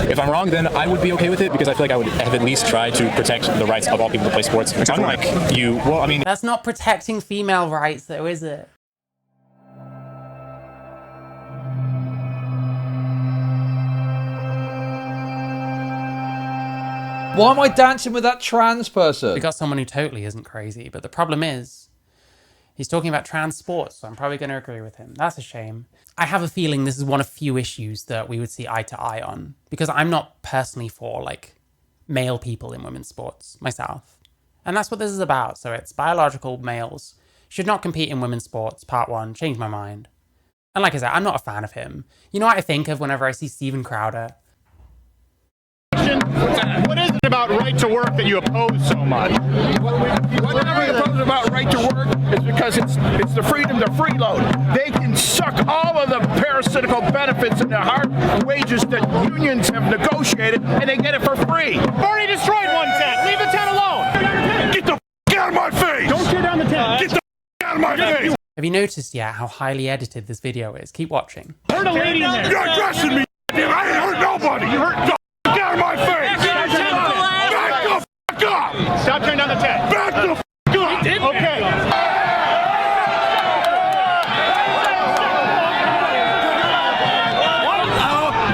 If I'm wrong, then I would be okay with it because I feel like I would have at least tried to protect the rights of all people to play sports. Unlike you, well, I mean... That's not protecting female rights though, is it? Why am I dancing with that trans person? We got someone who totally isn't crazy, but the problem is, he's talking about trans sports, so I'm probably going to agree with him. That's a shame. I have a feeling this is one of few issues that we would see eye to eye on, because I'm not personally for, like, male people in women's sports myself. And that's what this is about. So it's biological males should not compete in women's sports, part one, changed my mind. And like I said, I'm not a fan of him. You know what I think of whenever I see Steven Crowder? What is it about right to work that you oppose so much? What I oppose about right to work is because it's the freedom to freeload. They can suck all of the parasitical benefits and the hard wages that unions have negotiated, and they get it for free. Already destroyed one tent. Leave the tent alone. Get the out of my face. Don't tear down the tent. Get the out of my face. Have you noticed yet how highly edited this video is? Keep watching. Hurt a lady in there. You're addressing me. I ain't hurt nobody. You hurt the out of my face. Back the up. Stop tearing down the tent. Back the up. Okay.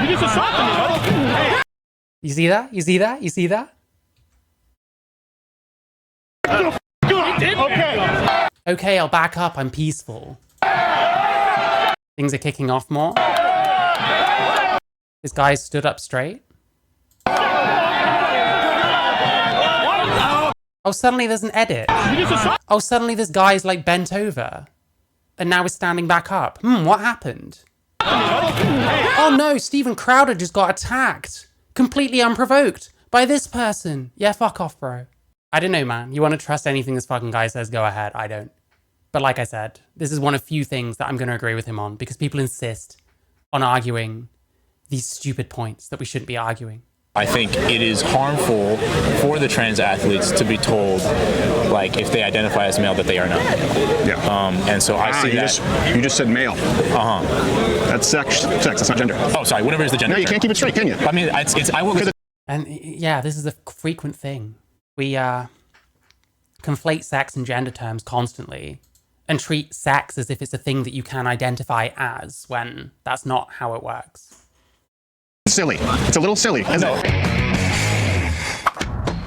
You just assaulted me. You see that? You see that? You see that? Okay. Okay, I'll back up. I'm peaceful. Things are kicking off more. This guy stood up straight. Oh, suddenly there's an edit. Oh, suddenly this guy's like bent over. And now he's standing back up. What happened? Oh no, Steven Crowder just got attacked. Completely unprovoked. By this person. Yeah, fuck off, bro. I don't know, man. You want to trust anything this fucking guy says, go ahead. I don't. But like I said, this is one of few things that I'm going to agree with him on because people insist on arguing these stupid points that we shouldn't be arguing. I think it is harmful for the trans athletes to be told, like, if they identify as male, that they are not. Yeah. And so I see that. You just said male. That's sex. That's not gender. Oh, sorry. Whatever is the gender. No, you can't keep it straight, can you? I mean, I will. And yeah, this is a frequent thing. We conflate sex and gender terms constantly and treat sex as if it's a thing that you can identify as, when that's not how it works. Silly. It's a little silly, isn't it?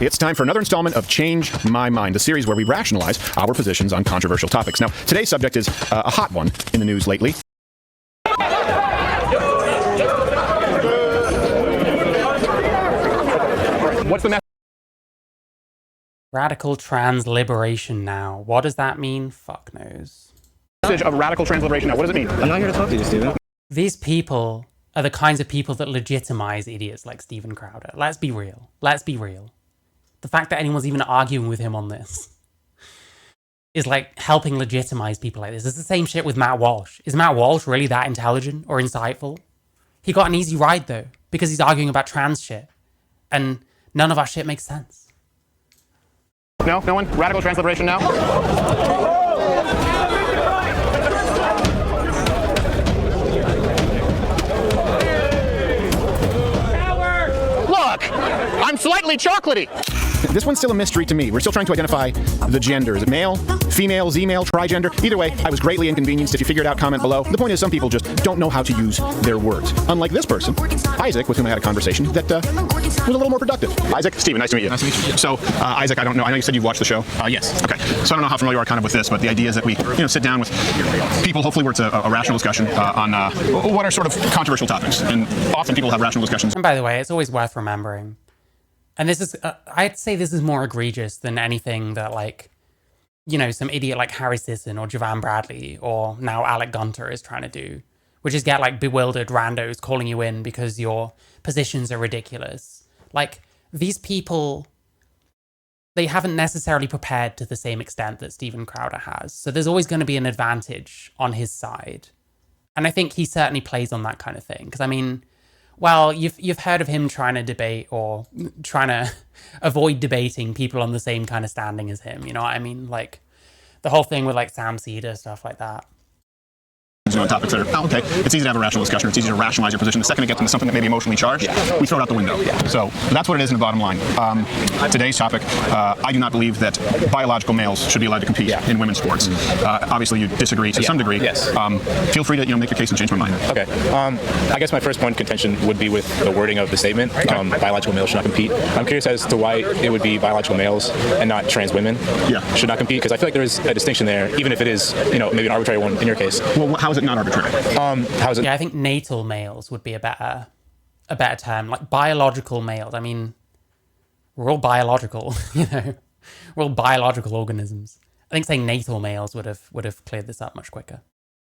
It's time for another installment of Change My Mind, the series where we rationalize our positions on controversial topics. Now, today's subject is a hot one in the news lately. What's the message? Radical trans liberation now. What does that mean? Fuck knows. Message of radical trans liberation now. What does it mean? I'm not here to talk to you, Steven. These people are the kinds of people that legitimize idiots like Steven Crowder. Let's be real. Let's be real. The fact that anyone's even arguing with him on this is like helping legitimize people like this. It's the same shit with Matt Walsh. Is Matt Walsh really that intelligent or insightful? He got an easy ride though, because he's arguing about trans shit. And none of our shit makes sense. No? No one? Radical trans liberation now? Look! I'm slightly chocolatey! This one's still a mystery to me. We're still trying to identify the gender. Is it male, female, Z-male, trigender? Either way, I was greatly inconvenienced. If you figure it out, comment below. The point is, some people just don't know how to use their words. Unlike this person, Isaac, with whom I had a conversation that was a little more productive. Isaac, Steven, nice to meet you. Nice to meet you. So, Isaac, I don't know. I know you said you've watched the show. Yes. Okay. So I don't know how familiar you are kind of with this, but the idea is that we, sit down with people, hopefully where it's a rational discussion on what are sort of controversial topics. And often people have rational discussions. And by the way, it's always worth remembering. And this is, I'd say this is more egregious than anything that, like, some idiot like Harry Sisson or Javan Bradley or now Alec Gunter is trying to do, which is get, like, bewildered randos calling you in because your positions are ridiculous. Like, these people, they haven't necessarily prepared to the same extent that Steven Crowder has. So there's always going to be an advantage on his side. And I think he certainly plays on that kind of thing. Because, I mean, well, you've heard of him trying to debate or trying to avoid debating people on the same kind of standing as him. You know what I mean? Like the whole thing with like Sam Cedar, stuff like that. on topics that are, oh, okay, it's easy to have a rational discussion, it's easy to rationalize your position. The second it gets into something that may be emotionally charged, we throw it out the window. So that's what it is in the bottom line. Today's topic, I do not believe that biological males should be allowed to compete in women's sports. Obviously, you disagree to some degree. Yes. Feel free to make your case and change my mind. Okay. I guess my first point of contention would be with the wording of the statement. Biological males should not compete. I'm curious as to why it would be biological males and not trans women should not compete, because I feel like there is a distinction there, even if it is, maybe an arbitrary one in your case. Well, how is it not arbitrary? How is it? Yeah, I think natal males would be a better term. Like biological males. I mean, we're all biological, We're all biological organisms. I think saying natal males would have cleared this up much quicker.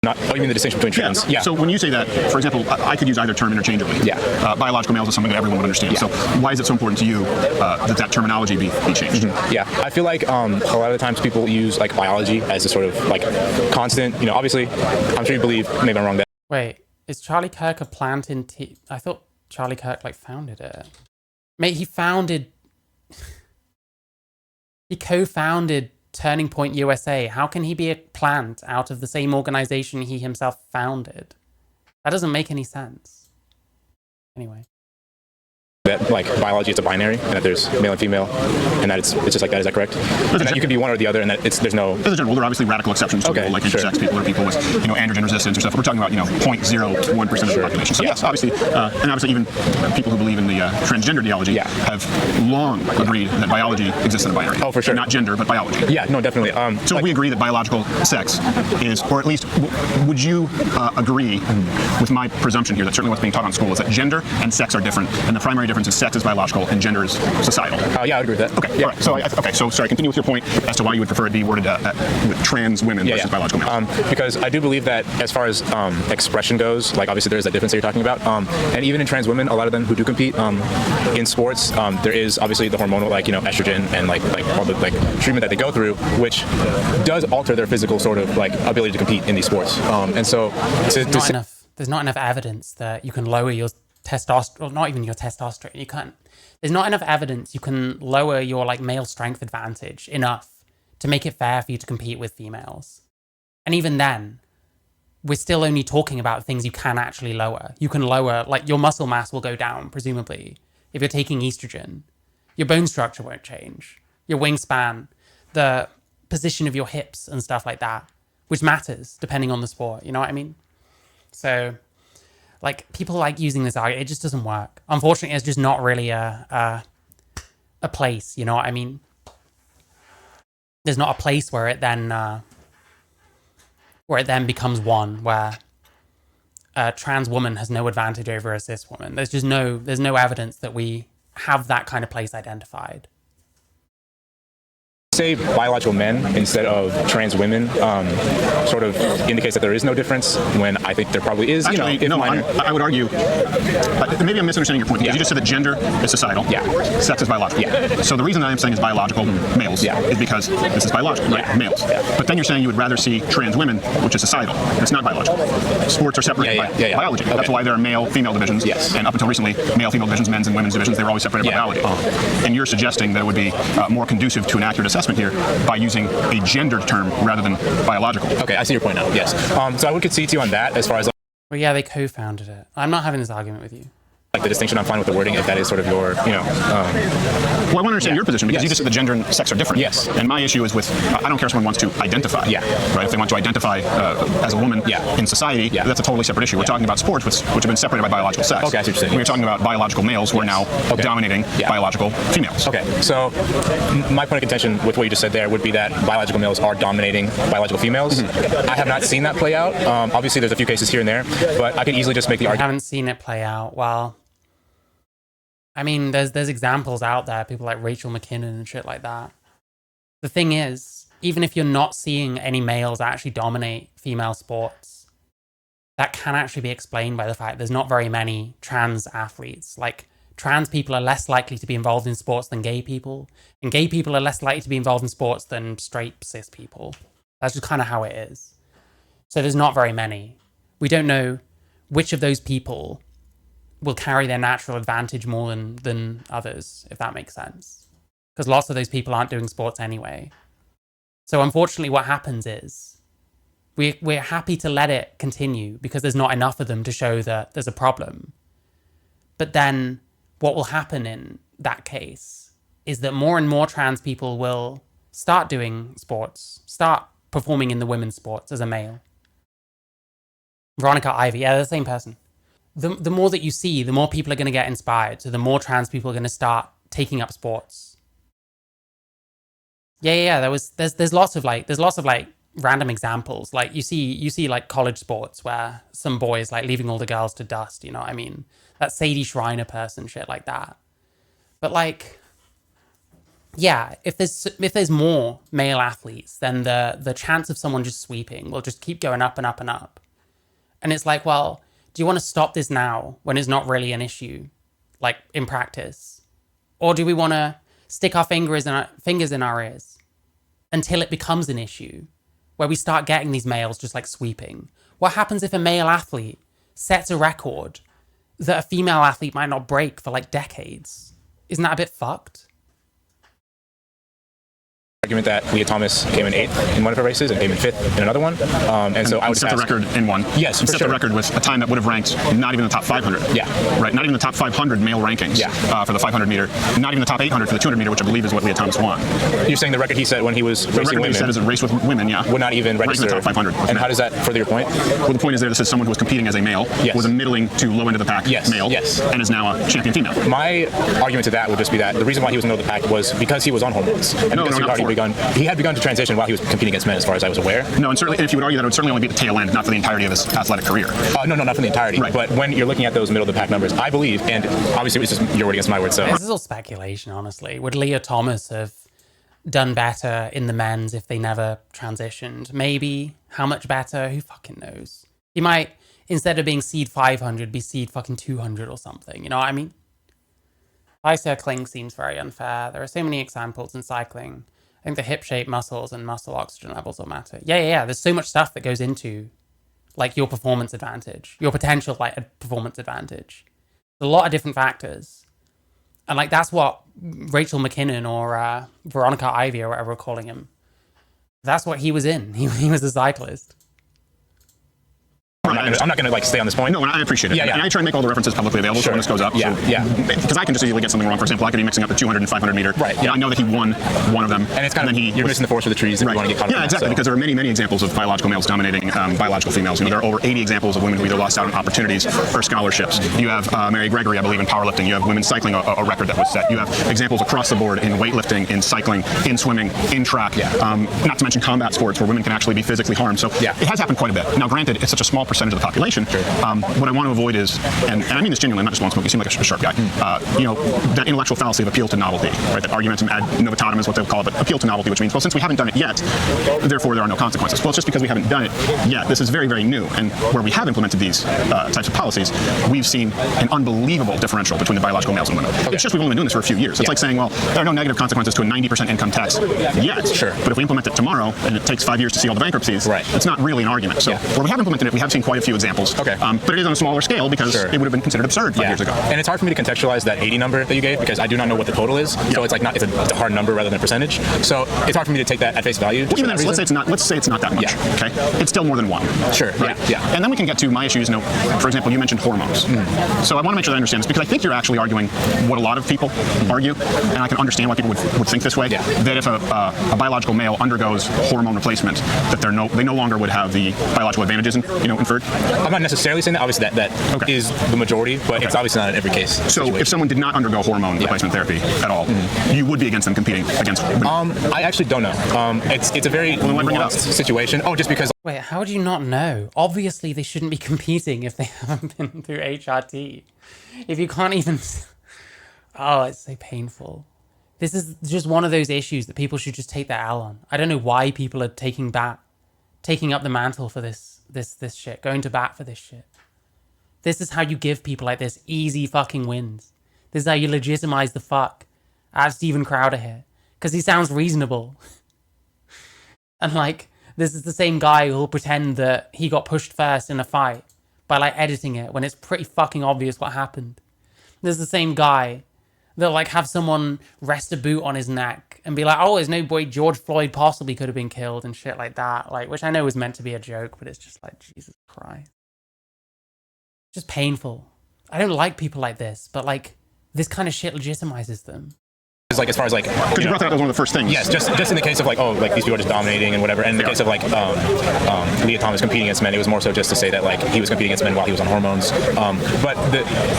You mean the distinction between trans? Yeah. So when you say that, for example, I could use either term interchangeably. Biological males is something that everyone would understand. So why is it so important to you that terminology be changed? Yeah, I feel like a lot of the times people use like biology as a sort of like constant. Obviously, I'm sure you believe. Maybe I'm wrong. Wait, is Charlie Kirk a plant in I thought Charlie Kirk founded it. Mate, he co-founded Turning Point USA. How can he be a plant out of the same organization he himself founded? That doesn't make any sense. Anyway. That like biology is a binary, and that there's male and female, and that it's just like that. Is that correct? And that you can be one or the other, and that there's no. As a general, there are obviously radical exceptions to like intersex people or people with androgen resistance or stuff. We're talking about 0.01% of the population. So yes, obviously, and obviously even people who believe in the transgender ideology have long agreed that biology exists in a binary. Oh, for sure. Not gender, but biology. Yeah, no, definitely. So we agree that biological sex is, or at least, would you agree with my presumption here that certainly what's being taught on school is that gender and sex are different, and the primary difference is sex is biological and gender is societal? Yeah, I would agree with that. Okay, all right. So, sorry, continue with your point as to why you would prefer it be worded with trans women versus biological males. Because I do believe that as far as expression goes, like obviously there is that difference that you're talking about, and even in trans women, a lot of them who do compete in sports, there is obviously the hormonal, estrogen and like all the treatment that they go through, which does alter their physical sort of ability to compete in these sports. And so there's not enough evidence that you can lower your testosterone, or not even your testosterone. There's not enough evidence you can lower your male strength advantage enough to make it fair for you to compete with females. And even then, we're still only talking about things you can actually lower. You can lower, your muscle mass will go down, presumably, if you're taking estrogen. Your bone structure won't change. Your wingspan, the position of your hips and stuff like that, which matters depending on the sport, you know what I mean? So, people like using this argument, it just doesn't work. Unfortunately, it's just not really a place, you know what I mean? There's not a place where it then becomes one, where a trans woman has no advantage over a cis woman. There's no evidence that we have that kind of place identified. Say biological men instead of trans women sort of indicates that there is no difference, when I think there probably is. Actually, I would argue, maybe I'm misunderstanding your point, because you just said that gender is societal, sex is biological. So the reason that I'm saying is biological males is because this is biological, right? Males. But then you're saying you would rather see trans women, which is societal. It's not biological. Sports are separated by biology. Okay. That's why there are male-female divisions. And up until recently, male-female divisions, men's and women's divisions, they were always separated by biology. And you're suggesting that it would be more conducive to an accurate assessment here by using a gendered term rather than biological. Okay, I see your point now. Yes. So I would concede to you on that as far as. Well, yeah, they co-founded it. I'm not having this argument with you. The distinction, I'm fine with the wording if that is sort of your, Well, I want to understand your position, because you just said the gender and sex are different. Yes. And my issue is with, I don't care if someone wants to identify. Right? If they want to identify as a woman in society, that's a totally separate issue. We're talking about sports, which have been separated by biological sex. Okay, I see what you're saying. We're talking about biological males who are now dominating biological females. Okay, so my point of contention with what you just said there would be that biological males are dominating biological females. I have not seen that play out. Obviously, there's a few cases here and there, but I could easily just make the argument. I haven't seen it play out. Well, I mean, there's examples out there, people like Rachel McKinnon and shit like that. The thing is, even if you're not seeing any males actually dominate female sports, that can actually be explained by the fact there's not very many trans athletes. Trans people are less likely to be involved in sports than gay people, and gay people are less likely to be involved in sports than straight cis people. That's just kind of how it is. So there's not very many. We don't know which of those people will carry their natural advantage more than others, if that makes sense. Because lots of those people aren't doing sports anyway. So unfortunately what happens is, We're happy to let it continue because there's not enough of them to show that there's a problem. But then what will happen in that case is that more and more trans people will start doing sports, start performing in the women's sports as a male. Veronica Ivy, yeah, they're the same person. The more that you see, the more people are going to get inspired. So the more trans people are going to start taking up sports. Yeah. There's lots of random examples. Like you see like college sports where some boys like leaving all the girls to dust. You know what I mean? That Sadie Shriner person, shit like that. But like, yeah, if there's more male athletes, then the chance of someone just sweeping will just keep going up and up and up. And it's like, well, do you want to stop this now when it's not really an issue, like in practice? Or do we want to stick our fingers in our ears until it becomes an issue where we start getting these males just like sweeping? What happens if a male athlete sets a record that a female athlete might not break for like decades? Isn't that a bit fucked? Argument that Leah Thomas came in 8th in one of her races and came in 5th in another one. And so I would set the record in one. Yes, set the record with a time that would have ranked not even the top 500. Yeah. Right, not even the top 500 male rankings for the 500 meter, not even the top 800 for the 200 meter, which I believe is what Leah Thomas won. You're saying the record he set when he was racing women? The record he set is a race with women, yeah. Would not even register. In the top 500. And how does that further your point? Well, the point is this is someone who was competing as a male, was a middling to low end of the pack male, and is now a champion female. My argument to that would just be that the reason why he was in the middle of the pack was because he was on hormones. And he had begun to transition while he was competing against men, as far as I was aware. No, and certainly, if you would argue that, it would certainly only be the tail end, not for the entirety of his athletic career. No, not for the entirety. Right. But when you're looking at those middle of the pack numbers, I believe, and obviously it's just your word against my word. So this is all speculation, honestly. Would Leah Thomas have done better in the men's if they never transitioned? Maybe. How much better? Who fucking knows? He might, instead of being seed 500, be seed fucking 200 or something. You know what I mean? Bicycling seems very unfair. There are so many examples in cycling. I think the hip shape, muscles, and muscle oxygen levels will matter. Yeah. There's so much stuff that goes into like your performance advantage, your potential like a performance advantage. There's a lot of different factors. And like that's what Rachel McKinnon or Veronica Ivy or whatever we're calling him, that's what he was in. He was a cyclist. I'm not going to like stay on this point. No, and I appreciate it. Yeah. And I try and make all the references publicly available so when this goes up. Yeah. Because I can just easily get something wrong. For example, I could be mixing up the 200 and 500 meter. Right. I know that he won one of them. And it's kind of, you're missing the forest for the trees if you want to get caught up in that, exactly. Because there are many, many examples of biological males dominating biological females. There are over 80 examples of women who either lost out on opportunities or scholarships. You have Mary Gregory, I believe, in powerlifting. You have women cycling, a record that was set. You have examples across the board in weightlifting, in cycling, in swimming, in track. Not to mention combat sports where women can actually be physically harmed. So it has happened quite a bit. Now, granted, it's such a small percentage of the population. What I want to avoid is, and I mean this genuinely, I'm not just blowing smoke, you seem like a sharp guy, that intellectual fallacy of appeal to novelty, right? That argumentum ad novitatum is what they'll call it, but appeal to novelty, which means, well, since we haven't done it yet, therefore there are no consequences. Well, it's just because we haven't done it yet. This is very, very new, and where we have implemented these types of policies, we've seen an unbelievable differential between the biological males and women. It's just we've only been doing this for a few years. It's like saying, well, there are no negative consequences to a 90% income tax yet. Sure. But if we implement it tomorrow, and it takes 5 years to see all the bankruptcies, it's not really an argument. So where we have implemented it, we have seen quite a few examples. But it is on a smaller scale because it would have been considered absurd 5 years ago. And it's hard for me to contextualize that 80 number that you gave because I do not know what the total is. So it's like it's a hard number rather than a percentage. So it's hard for me to take that at face value. Well, even then, let's say it's not that much. Okay, it's still more than one. Sure. Right. And then we can get to my issues. For example, you mentioned hormones. So I want to make sure that I understand this because I think you're actually arguing what a lot of people argue, and I can understand why people would think this way. That if a biological male undergoes hormone replacement, that they no longer would have the biological advantages inferred. I'm not necessarily saying that. Obviously, that is the majority, but it's obviously not in every case. So if someone did not undergo hormone replacement therapy at all, you would be against them competing against women? I actually don't know. It's a very nuanced situation. Oh, just because. Wait, how do you not know? Obviously, they shouldn't be competing if they haven't been through HRT. If you can't even. Oh, it's so painful. This is just one of those issues that people should just take their L on. I don't know why people are taking up the mantle for this shit, going to bat for this shit. This is how you give people like this easy fucking wins. This is how you legitimize the fuck out of Steven Crowder here. Because he sounds reasonable. And like, this is the same guy who'll pretend that he got pushed first in a fight by like editing it when it's pretty fucking obvious what happened. This is the same guy that'll like have someone rest a boot on his neck and be like, oh, there's no way George Floyd possibly could have been killed and shit like that. Like, which I know was meant to be a joke, but it's just like, Jesus Christ. Just painful. I don't like people like this, but like, this kind of shit legitimizes them. Like as far as like, Because you brought that up as one of the first things. yes, just in the case of like, oh, like these people are just dominating and whatever. And in the case of like Leah Thomas competing against men, it was more so just to say that like he was competing against men while he was on hormones. But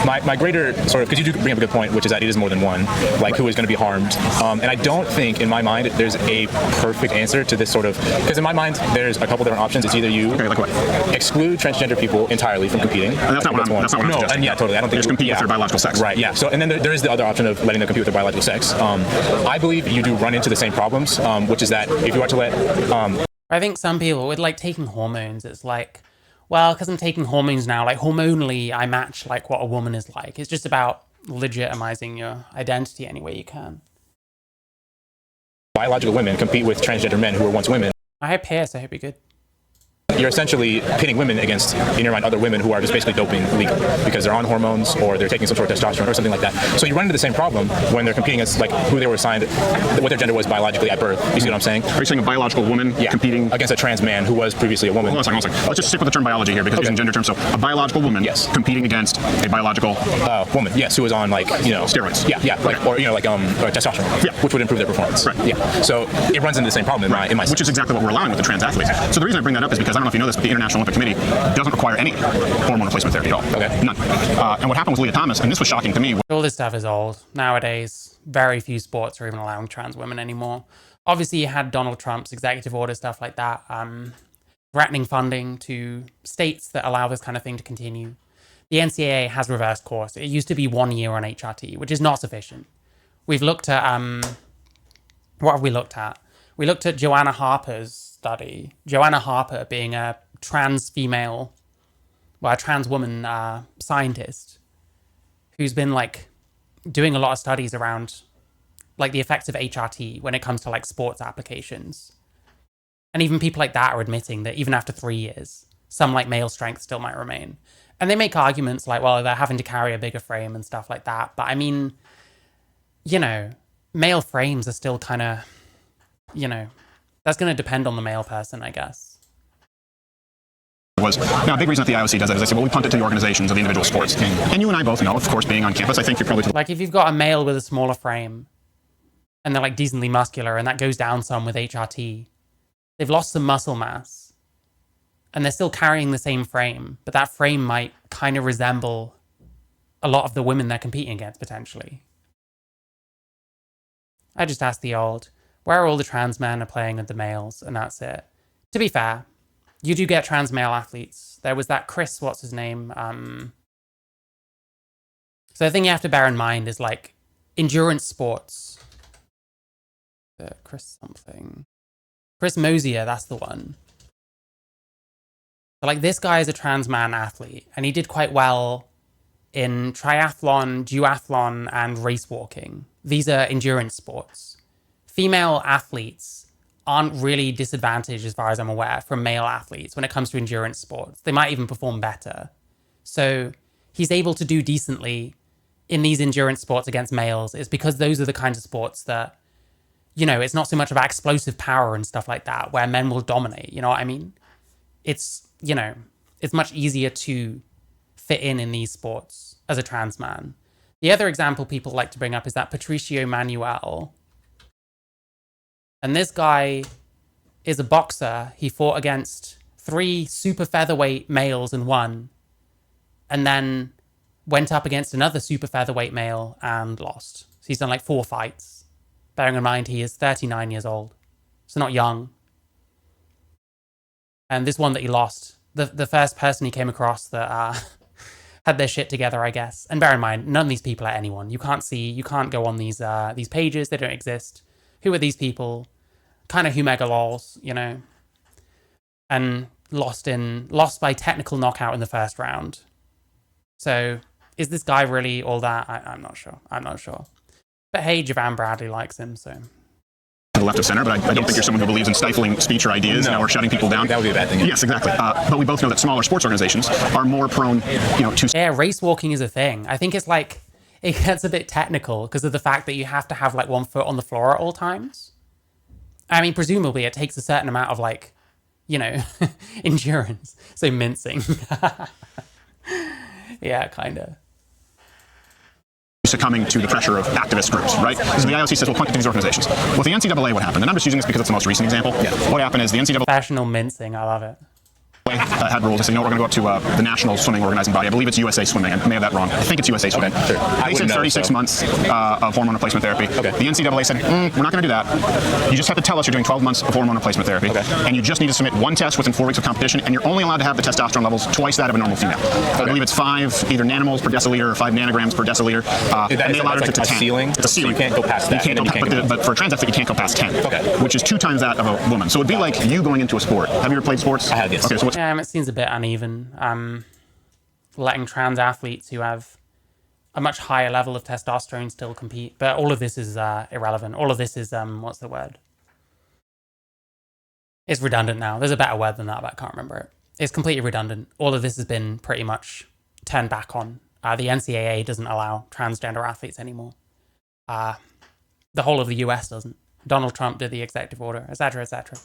my greater sort of, because you do bring up a good point, which is that it is more than one, like who is going to be harmed. And I don't think in my mind there's a perfect answer to this sort of, because in my mind there's a couple different options. It's either you Okay, like what? exclude transgender people entirely from competing. And that's not what I'm No, suggesting. and yeah, totally. I don't think Just compete with their biological sex. Right. Yeah. So and then there is the other option of letting them compete with their biological sex. I believe you do run into the same problems, which is that if you are to let I think some people with like taking hormones, it's like, well, because I'm taking hormones now, like hormonally, I match like what a woman is like. It's just about legitimizing your identity any way you can. biological women compete with transgender men who were once women, I hope Pierce, I hope you're good. you're essentially pitting women against, in your mind, other women who are just basically doping legal because they're on hormones or they're taking some sort of testosterone or something like that. So you run into the same problem when they're competing against like who they were assigned, what their gender was biologically at birth. You see what I'm saying? Are you saying a biological woman competing against a trans man who was previously a woman? Hold on a second. Let's just stick with the term biology here because it's in gender terms. So a biological woman competing against a biological woman, yes, who was on like, you know, steroids. Yeah, like, or, you know, like or testosterone, which would improve their performance. Right. Yeah. So it runs into the same problem in my which is exactly what we're allowing with the trans athletes. So the reason I bring that up is because I don't know if you know this, but the International Olympic Committee doesn't require any hormone replacement therapy at all. Okay. None. And what happened with Leah Thomas, and this was shocking to me. All this stuff is old. Nowadays, very few sports are even allowing trans women anymore. Obviously, you had Donald Trump's executive order, stuff like that, threatening funding to states that allow this kind of thing to continue. The NCAA has reversed course. It used to be 1 year on HRT, which is not sufficient. We've looked at, what have we looked at? We looked at Joanna Harper's study. Joanna Harper being a trans female, well, a trans woman scientist who's been like doing a lot of studies around like the effects of HRT when it comes to like sports applications. And even people like that are admitting that even after 3 years, some like male strength still might remain. And they make arguments like, well, they're having to carry a bigger frame and stuff like that. But I mean, you know, male frames are still kind of, you know, that's going to depend on the male person, I guess. Now, a big reason that the IOC does that is they say, well, we punt it to the organizations of the individual sports. And you and I both know, of course, being on campus, I think you're probably... Like, if you've got a male with a smaller frame, and they're, like, decently muscular, and that goes down some with HRT, they've lost some muscle mass, and they're still carrying the same frame, but that frame might kind of resemble a lot of the women they're competing against, potentially. I just asked the old, where all the trans men are playing with the males, and that's it. To be fair, you do get trans male athletes. There was that Chris, what's his name? So the thing you have to bear in mind is like endurance sports. Chris something. Chris Mosier, that's the one. But like this guy is a trans man athlete, and he did quite well in triathlon, duathlon, and race walking. These are endurance sports. Female athletes aren't really disadvantaged, as far as I'm aware, from male athletes when it comes to endurance sports. They might even perform better. So he's able to do decently in these endurance sports against males. It's because those are the kinds of sports that, you know, it's not so much about explosive power and stuff like that, where men will dominate, you know what I mean? It's, you know, it's much easier to fit in these sports as a trans man. The other example people like to bring up is that Patricio Manuel. And this guy is a boxer. He fought against 3 super featherweight males and won. And then went up against another super featherweight male and lost. So he's done like 4 fights. Bearing in mind he is 39 years old. So not young. And this one that he lost, the first person he came across that had their shit together, I guess. And bear in mind, none of these people are anyone. You can't go on these pages. They don't exist. Who are these people? Kind of Humega lols, you know? And lost by technical knockout in the first round. So, is this guy really all that? I'm not sure. But hey, Javan Bradley likes him, so... To the left of center, but I don't think you're someone who believes in stifling speech or ideas or shutting people down. That would be a bad thing. Yes, exactly. But we both know that smaller sports organizations are more prone, you know, to... Yeah, race walking is a thing. I think it's like... it gets a bit technical because of the fact that you have to have like one foot on the floor at all times. I mean, presumably it takes a certain amount of like, you know, endurance. So mincing. Yeah, kind of. Succumbing to the pressure of activist groups, right? So the IOC says, we'll point to these organizations. With the NCAA, what happened? And I'm just using this because it's the most recent example. What happened is the NCAA Professional mincing, I love it. had rules. They said, no, we're going to go up to the national swimming organizing body. I believe it's USA Swimming. I may have that wrong. I think it's USA Swimming. Sure. They said 36 months of hormone replacement therapy. Okay. The NCAA said, we're not going to do that. You just have to tell us you're doing 12 months of hormone replacement therapy. Okay. And you just need to submit one test within 4 weeks of competition, and you're only allowed to have the testosterone levels twice that of a normal female. I believe it's 5 either nanomolars per deciliter or 5 nanograms per deciliter. And they allowed it to 10. Ceiling? It's a ceiling. So you can't go past that. But for a trans athlete, you can't go past 10. Okay. Which is 2 times that of a woman. So it'd be like you going into a sport. Have you ever played sports? I have, yes. Okay, so what's It seems a bit uneven. Letting trans athletes who have a much higher level of testosterone still compete. But all of this is irrelevant. All of this is, what's the word? It's redundant now. There's a better word than that, but I can't remember it. It's completely redundant. All of this has been pretty much turned back on. The NCAA doesn't allow transgender athletes anymore. The whole of the US doesn't. Donald Trump did the executive order, etc., etc.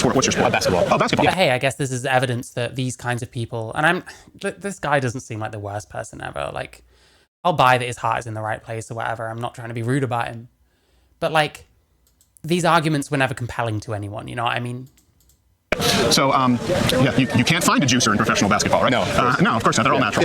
what's your sport? Basketball. Oh, basketball. But hey, I guess this is evidence that these kinds of people, and this guy doesn't seem like the worst person ever. Like, I'll buy that his heart is in the right place or whatever. I'm not trying to be rude about him. But like, these arguments were never compelling to anyone, you know what I mean? So, yeah, you can't find a juicer in professional basketball, right? No, no, of course not. They're all natural.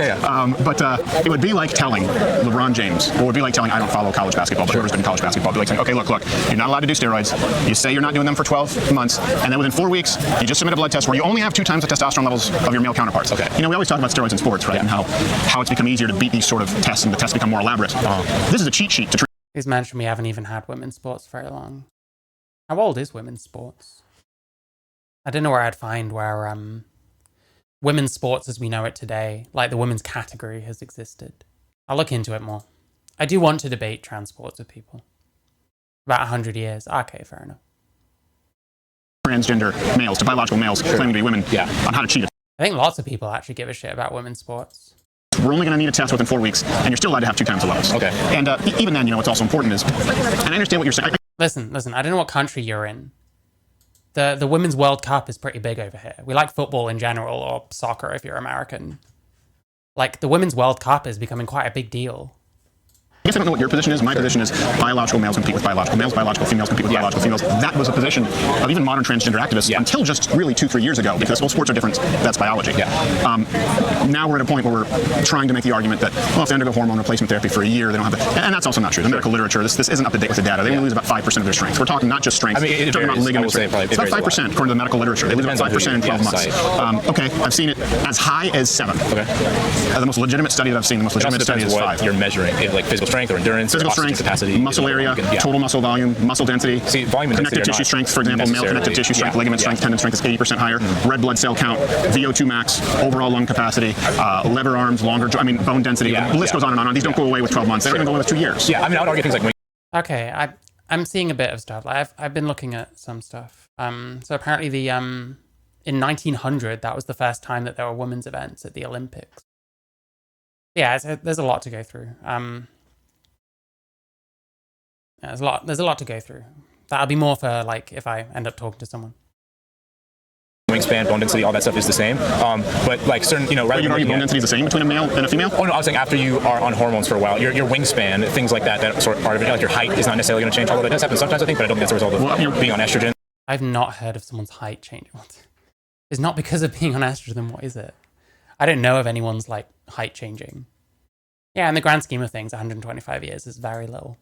But it would be like telling LeBron James, or it would be like telling, I don't follow college basketball, but whoever's good in college basketball, it'd be like saying, okay, look, you're not allowed to do steroids. You say you're not doing them for 12 months, and then within 4 weeks, you just submit a blood test where you only have 2 times the testosterone levels of your male counterparts. Okay. You know, we always talk about steroids in sports, right? Yeah. And how it's become easier to beat these sort of tests, and the tests become more elaborate. This is a cheat sheet to treat. He's mentioned we haven't even had women's sports very long. How old is women's sports? I don't know where I'd find where women's sports as we know it today, like the women's category, has existed. I'll look into it more. I do want to debate trans sports with people. About 100 years. Okay, fair enough. Transgender males to biological males claiming to be women on how to cheat. I think lots of people actually give a shit about women's sports. We're only going to need a test within 4 weeks, and you're still allowed to have 2 times the levels. Okay. And even then, you know, what's also important is, and I understand what you're saying. Listen, I don't know what country you're in. The Women's World Cup is pretty big over here. We like football in general, or soccer if you're American. Like, the Women's World Cup is becoming quite a big deal. I guess I don't know what your position is. My position is biological males compete with biological males, biological females compete with biological females. That was a position of even modern transgender activists until just really 2-3 years ago, because all sports are different. That's biology. Now we're at a point where we're trying to make the argument that, well, if they undergo hormone replacement therapy for a year, they don't have the... And that's also not true. The medical literature, this isn't up to date with the data. They lose about 5% of their strength. We're talking not just strength. I mean, we're talking about ligament strength. It's about 5% according to the medical literature. They lose about 5% in 12 months. Okay, I've seen it as high as 7. Okay. The most legitimate study that I've seen, the most legitimate study is 5. You're measuring, like physical strength or endurance. Physical strength, capacity, muscle area, total muscle volume, muscle density. See, volume and connective tissue strength, for example, male connective tissue strength, ligament strength, tendon strength is 80% higher. Red blood cell count, VO2 max, overall lung capacity, lever arms, bone density. The list goes on and on. These don't go away with 12 months. They don't even go away with 2 years. Yeah, I mean, I would argue things like... Okay, I'm seeing a bit of stuff. Like I've been looking at some stuff. So apparently in 1900, that was the first time that there were women's events at the Olympics. Yeah, there's a lot to go through. There's a lot to go through. That'll be more for like if I end up talking to someone. Wingspan, bone density, all that stuff is the same. But like certain, you know, rather than bone density is the same between a male and a female? Oh no, I was saying after you are on hormones for a while, your wingspan, things like that sort of part of it, like your height is not necessarily going to change. Although it does happen sometimes, I think, but I don't think that's a result of being on estrogen. I've not heard of someone's height changing. It's not because of being on estrogen. What is it? I don't know of anyone's like height changing. Yeah, in the grand scheme of things, 125 years is very little.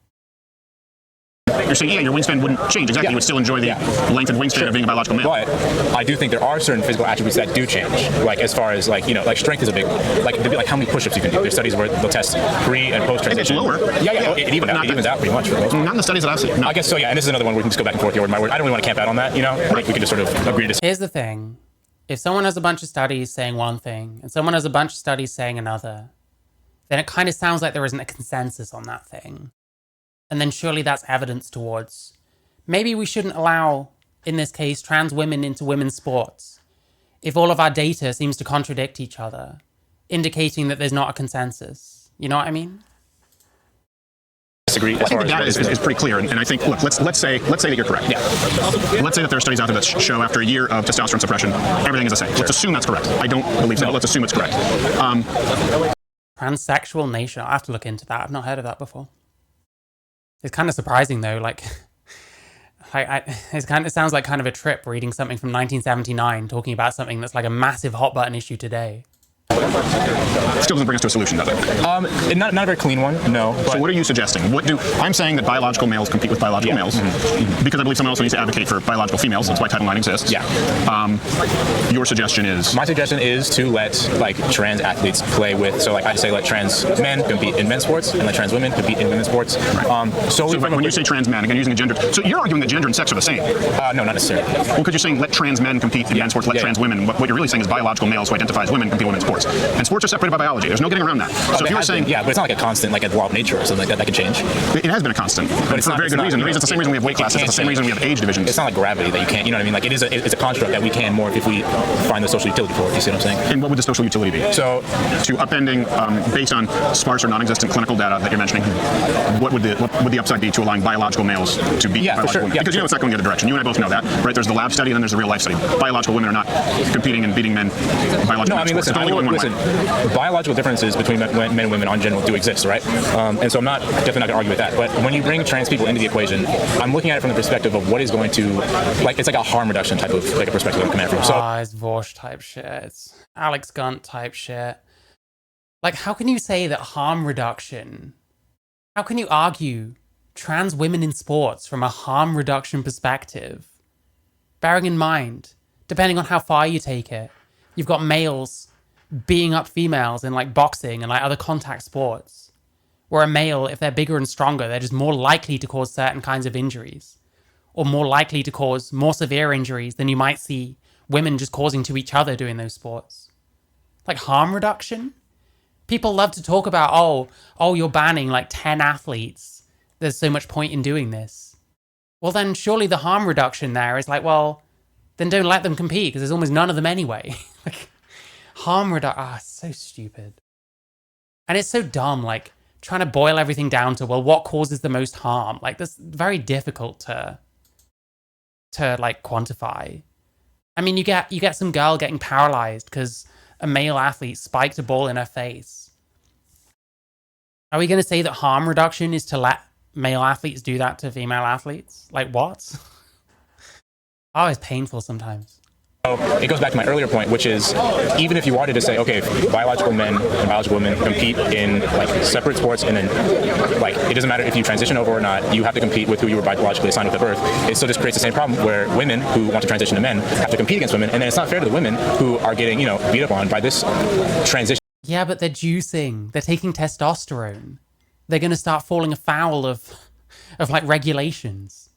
You're saying, your wingspan wouldn't change. Exactly. You would still enjoy the length and wingspan of being a biological male. But I do think there are certain physical attributes that do change. Like as far as like, you know, like strength is a big, like how many push-ups you can do. There's studies where they'll test pre and post transition. It's lower. It evens out pretty much for the most part. Not in the studies that I've seen. No. I guess so, yeah. And this is another one where we can just go back and forth here with my word. I don't really want to camp out on that, you know? Like we can just sort of agree to... Here's the thing. If someone has a bunch of studies saying one thing and someone has a bunch of studies saying another, then it kind of sounds like there isn't a consensus on that thing. And then surely that's evidence towards maybe we shouldn't allow, in this case, trans women into women's sports if all of our data seems to contradict each other, indicating that there's not a consensus. You know what I mean? disagree as I think far the data as is pretty clear, and I think, look, let's say that you're correct. Yeah. Let's say that there are studies out there that show after a year of testosterone suppression, everything is the same. Let's assume that's correct. I don't believe so, but let's assume it's correct. Transsexual nation. I have to look into that. I've not heard of that before. It's kind of surprising though. It sounds like kind of a trip reading something from 1979, talking about something that's like a massive hot button issue today. Still doesn't bring us to a solution, does it? Not a very clean one, no. But So what are you suggesting? I'm saying that biological males compete with biological males because I believe someone else needs to advocate for biological females. That's why Title IX exists. Yeah. Your suggestion is? My suggestion is to let trans athletes play with. So I'd say let trans men compete in men's sports and let trans women compete in women's sports. Right. So when you say trans men, again using a gender, so you're arguing that gender and sex are the same? No, not necessarily. Well, because you're saying let trans men compete in men's sports, let trans women. What you're really saying is biological males who identify as women compete in women's sports. And sports are separated by biology. There's no getting around that. So if you were saying, but it's not like a constant, like a law of nature or something like that can change. It has been a constant, but it's for not, a very good reason. The reason it's the same reason we have weight classes. It's the same reason we have age divisions. It's not like gravity that you can't. You know what I mean? Like it's a construct that we can more if we find the social utility for it. You see what I'm saying? And what would the social utility be? So to upending based on sparse or non-existent clinical data that you're mentioning, what would the upside be to allowing biological males to beat biological women? Because it's not going the other direction. You and I both know that, right? There's the lab study and then there's the real life study. Biological women are not competing and beating men. Biological listen. Biological differences between men and women in general do exist, right? And so I'm definitely not going to argue with that. But when you bring trans people into the equation, I'm looking at it from the perspective of what is going to, it's like a harm reduction type of a perspective I'm coming at from. So it's Vosh type shit. It's Alex Gunt type shit. How can you say that harm reduction? How can you argue trans women in sports from a harm reduction perspective? Bearing in mind, depending on how far you take it, you've got males beating up females in boxing and other contact sports, where a male, if they're bigger and stronger, they're just more likely to cause certain kinds of injuries, or more likely to cause more severe injuries than you might see women just causing to each other doing those sports. Harm reduction? People love to talk about, oh, you're banning 10 athletes. There's so much point in doing this. Well, then surely the harm reduction there is then don't let them compete because there's almost none of them anyway. Harm reduction, it's so stupid. And it's so dumb, trying to boil everything down to, what causes the most harm? That's very difficult to quantify. I mean, you get some girl getting paralyzed because a male athlete spiked a ball in her face. Are we going to say that harm reduction is to let male athletes do that to female athletes? What? It's painful sometimes. it goes back to my earlier point, which is even if you wanted to say, okay, biological men and biological women compete in like separate sports, and then like it doesn't matter if you transition over or not, you have to compete with who you were biologically assigned with at birth. It still just creates the same problem where women who want to transition to men have to compete against women, and then it's not fair to the women who are getting, you know, beat up on by this transition. Yeah, but they're juicing. They're taking testosterone. They're going to start falling afoul of like regulations.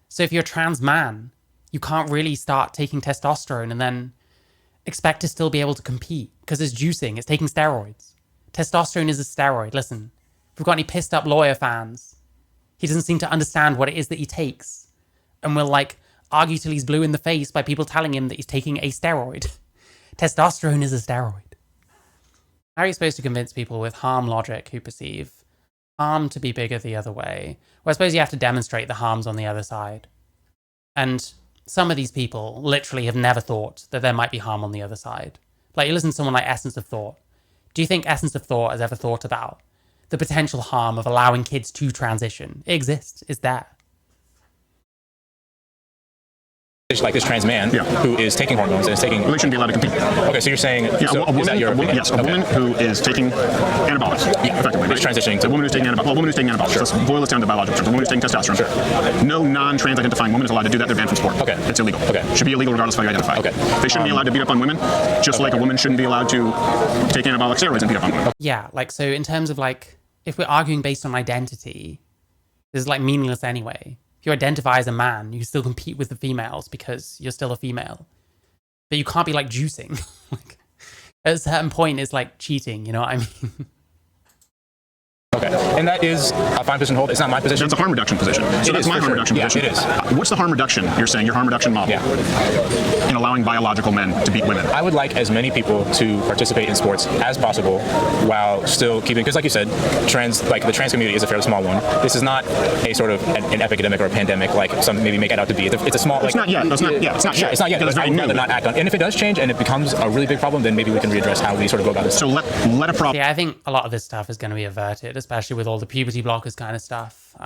So if you're a trans man, you can't really start taking testosterone and then expect to still be able to compete because it's juicing. It's taking steroids. Testosterone is a steroid. Listen, if we've got any pissed up lawyer fans, he doesn't seem to understand what it is that he takes and will like argue till he's blue in the face by people telling him that he's taking a steroid. Testosterone is a steroid. How are you supposed to convince people with harm logic who perceive harm to be bigger the other way? Well, I suppose you have to demonstrate the harms on the other side. And some of these people literally have never thought that there might be harm on the other side. Like, you listen to someone like Essence of Thought. Do you think Essence of Thought has ever thought about the potential harm of allowing kids to transition? It exists. It's there. Like this trans man who is taking hormones and is taking... Well, they shouldn't be allowed to compete. Okay, so you're saying... Yeah, so a woman, is that your opinion? Yes, a woman who is taking anabolics, effectively. Who's transitioning to... A woman who's taking anabolics. Well, a woman who's taking anabolics. Let's boil this down to biological terms. A woman who's taking testosterone. Sure. No non-trans identifying woman is allowed to do that. They're banned from sport. Okay. It's illegal. Okay. Should be illegal regardless of how you identify. Okay. They shouldn't be allowed to beat up on women, just like a woman shouldn't be allowed to take anabolic steroids and beat up on women. Yeah, like, so in terms of like, if we're arguing based on identity, this is like meaningless anyway. If you identify as a man, you can still compete with the females because you're still a female. But you can't be like juicing. Like, at a certain point, it's like cheating, you know what I mean? Okay. And that is a fine position to hold. It's not my position. That's a harm reduction position. So that's my harm reduction position. Yeah, it is. What's the harm reduction? You're saying your harm reduction model in allowing biological men to beat women. I would like as many people to participate in sports as possible while still keeping, because like you said, the trans community is a fairly small one. This is not a sort of an epidemic or a pandemic like some maybe make it out to be. It's a small. It's not yet. It's not yet. It's not yet. But I'd rather not act on. And if it does change and it becomes a really big problem, then maybe we can readdress how we sort of go about this. So let a problem. Yeah, I think a lot of this stuff is going to be averted, especially with all the puberty blockers kind of stuff.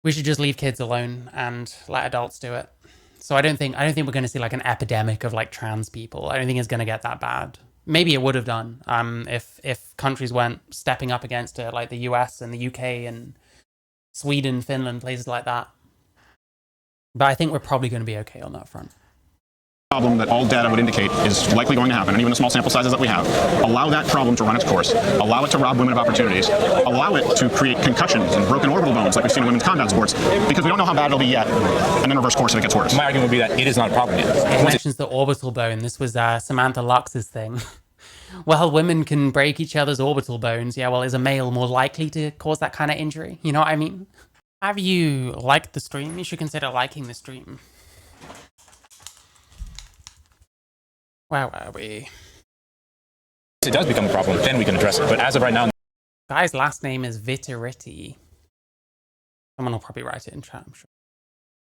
We should just leave kids alone and let adults do it. So I don't think we're going to see like an epidemic of like trans people. I don't think it's going to get that bad. Maybe it would have done if countries weren't stepping up against it, like the US and the UK and Sweden, Finland, places like that. But I think we're probably going to be okay on that front. Problem that all data would indicate is likely going to happen, and even the small sample sizes that we have, allow that problem to run its course, allow it to rob women of opportunities, allow it to create concussions and broken orbital bones like we've seen in women's combat sports, because we don't know how bad it'll be yet, and then reverse course if it gets worse. My argument would be that it is not a problem yet. It mentions the orbital bone. This was Samantha Lux's thing. Well, women can break each other's orbital bones. Yeah, well, is a male more likely to cause that kind of injury? You know what I mean? Have you liked the stream? You should consider liking the stream. Where were we? If it does become a problem, then we can address it. But as of right now, Guy's last name is Vitariti. Someone will probably write it in chat, I'm sure.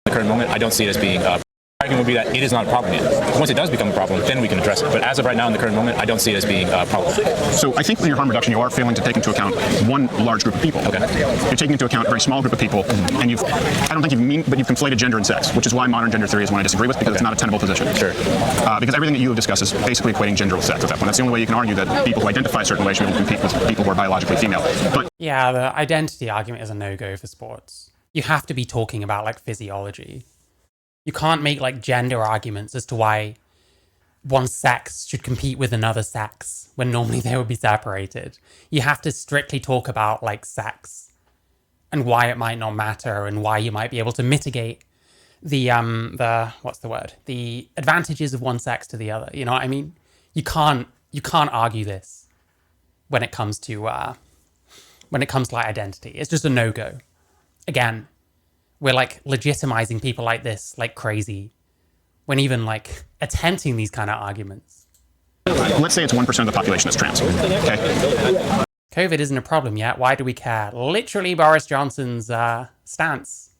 at the current moment, I don't see it as being my argument would be that it is not a problem yet. Once it does become a problem, then we can address it. But as of right now, in the current moment, I don't see it as being a problem. So I think in your harm reduction, you are failing to take into account one large group of people. Okay. You're taking into account a very small group of people, and you've conflated gender and sex, which is why modern gender theory is one I disagree with, because it's not a tenable position. Sure. Because everything that you have discussed is basically equating gender with sex at that point. That's the only way you can argue that people who identify a certain way should be able to compete with people who are biologically female. But yeah, the identity argument is a no-go for sports. You have to be talking about like physiology. You can't make like gender arguments as to why one sex should compete with another sex when normally they would be separated. You have to strictly talk about like sex and why it might not matter and why you might be able to mitigate the advantages of one sex to the other. You know what I mean? You can't argue this when it comes to like identity. It's just a no-go. Again, we're like legitimizing people like this like crazy when even like attempting these kind of arguments. let's say it's 1% of the population that's trans. Okay. COVID isn't a problem yet. Why do we care? Literally Boris Johnson's stance.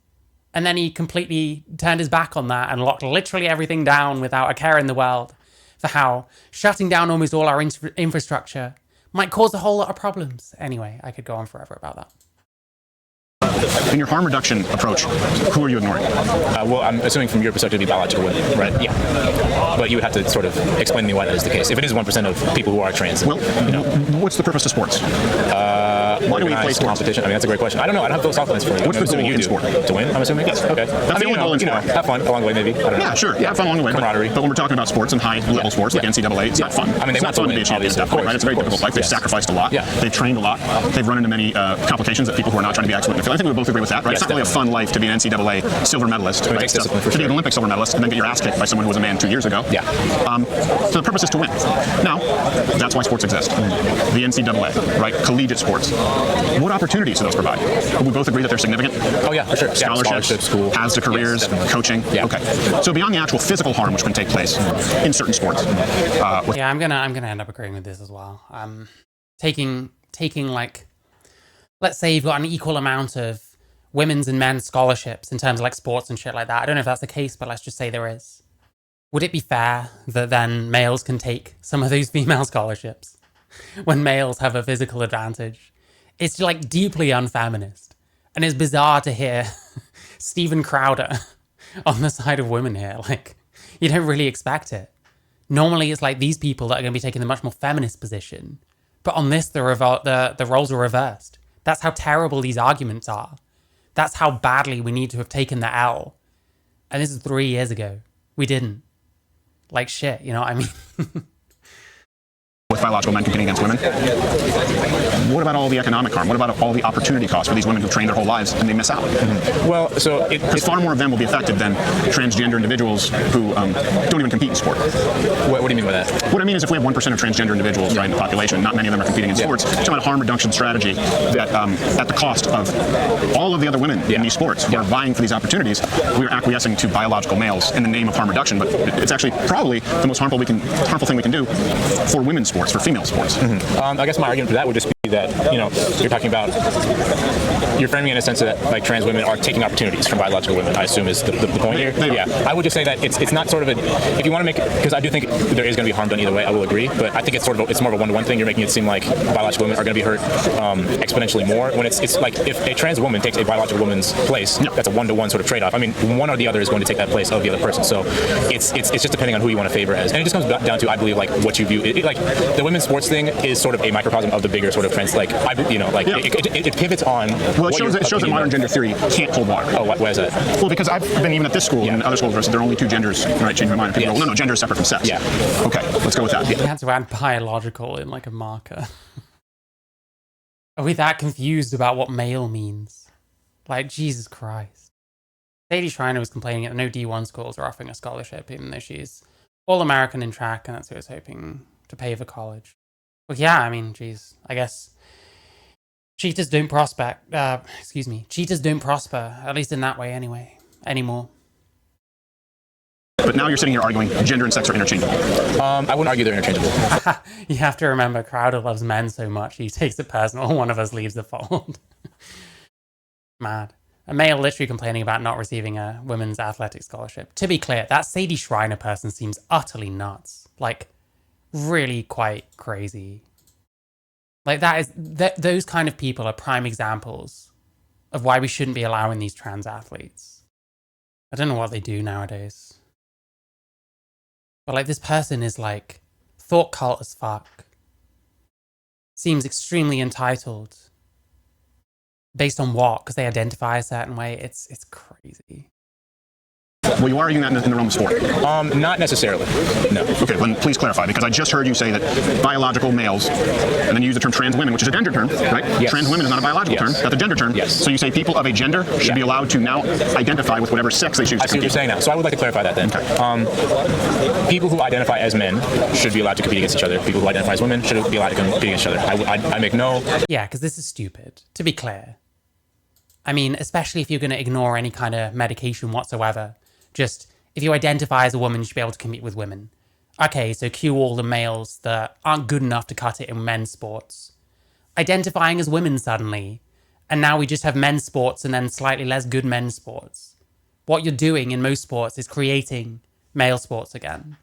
And then he completely turned his back on that and locked literally everything down without a care in the world for how shutting down almost all our infrastructure might cause a whole lot of problems. Anyway, I could go on forever about that. In your harm reduction approach, who are you ignoring? Well, I'm assuming from your perspective, it'd be biological women, right? Yeah. But you would have to sort of explain to me why that is the case. If it is 1% of people who are trans, well, you know, what's the purpose of sports? Why do we play sports? Competition. I mean, that's a great question. I don't know. I don't have philosophical answer for you. What's the goal in sport? To win, I'm assuming? Yes. Okay. That's the only goal in sport. Have fun along the way, maybe. I don't know. Yeah, sure. Have fun along the way. Camaraderie. But when we're talking about sports and high-level sports like NCAA, it's not fun. I mean, it's not fun to be a champion at that point, right? It's a very difficult life. They've sacrificed a lot. Yeah. They've trained a lot. They've run into many complications that people who are not trying to be excellent in the field. I think we both agree with that, right? Yes, it's not really a fun life to be an NCAA silver medalist, right? Takes discipline for to be an sure. Olympic silver medalist and then get your ass kicked by someone who was a man 2 years ago. Yeah. So the purpose is to win. Now, that's why sports exist. The NCAA, right? Collegiate sports. What opportunities do those provide? We both agree that they're significant. Oh yeah, for sure. Scholarships, school, paths to careers, yes, coaching. Yeah. Okay. So beyond the actual physical harm which can take place in certain sports. Yeah, I'm gonna end up agreeing with this as well. Taking like, let's say you've got an equal amount of women's and men's scholarships in terms of like sports and shit like that. I don't know if that's the case, but let's just say there is. Would it be fair that then males can take some of those female scholarships when males have a physical advantage? It's like deeply unfeminist. And it's bizarre to hear Steven Crowder on the side of women here. Like, you don't really expect it. Normally, it's like these people that are going to be taking the much more feminist position. But on this, the roles are reversed. That's how terrible these arguments are. That's how badly we need to have taken the L. And this is 3 years ago. We didn't. Like shit, you know what I mean? with biological men competing against women, what about all the economic harm? What about all the opportunity costs for these women who train their whole lives and they miss out? Well, so Because far more of them will be affected than transgender individuals who don't even compete in sport. what do you mean by that? What I mean is if we have 1% of transgender individuals right, in the population, not many of them are competing in sports, it's talking about a harm reduction strategy that at the cost of all of the other women in these sports who are vying for these opportunities, we are acquiescing to biological males in the name of harm reduction, but it's actually probably the most harmful thing we can do for women's sports, for female sports. I guess my argument for that would just be that, you're talking about, you're framing it in a sense that like trans women are taking opportunities from biological women, I assume is the point here. Yeah, I would just say that it's not sort of if you want to make, because I do think there is going to be harm done either way, I will agree, but I think it's more of a one-to-one thing. You're making it seem like biological women are going to be hurt exponentially more when it's like if a trans woman takes a biological woman's place, that's a one-to-one sort of trade-off. I mean, one or the other is going to take that place of the other person, so it's just depending on who you want to favor as, and it just comes down to, I believe, like what you view like the women's sports thing is sort of a microcosm of the bigger sort of trends, like it pivots on. Well, it shows that modern gender theory can't hold water. Oh, why is that? Well, because I've been even at this school and other schools where there are only two genders, right? Change my mind. People go, no, gender is separate from sex. Yeah. Okay, let's go with that. You had to add biological in like a marker. Are we that confused about what male means? Like, Jesus Christ. Sadie Schreiner was complaining that no D1 schools are offering a scholarship, even though she's all-American in track, and that's who was hoping to pay for college. Well, yeah, I mean, geez, I guess cheaters don't cheaters don't prosper, at least in that way anymore. But now you're sitting here arguing gender and sex are interchangeable. I wouldn't argue they're interchangeable. You have to remember, Crowder loves men so much, he takes it personal. One of us leaves the fold. Mad. A male literally complaining about not receiving a women's athletic scholarship. To be clear, that Sadie Schreiner person seems utterly nuts. Like, really quite crazy. Like, those kind of people are prime examples of why we shouldn't be allowing these trans athletes. I don't know what they do nowadays. But like, this person is like thought cult as fuck. Seems extremely entitled. Based on what? Because they identify a certain way. It's crazy. Well, you are arguing that in the realm of sport. Not necessarily. No. Okay, then please clarify, because I just heard you say that biological males, and then you use the term trans women, which is a gender term, right? Yes. Trans women is not a biological term, that's a gender term. Yes. So you say people of a gender should be allowed to now identify with whatever sex they choose to I see what you're saying now. So I would like to clarify that then. Okay. People who identify as men should be allowed to compete against each other. People who identify as women should be allowed to compete against each other. I make no... Yeah, because this is stupid, to be clear. I mean, especially if you're going to ignore any kind of medication whatsoever. Just, if you identify as a woman, you should be able to compete with women. Okay, so cue all the males that aren't good enough to cut it in men's sports. Identifying as women suddenly. And now we just have men's sports and then slightly less good men's sports. What you're doing in most sports is creating male sports again.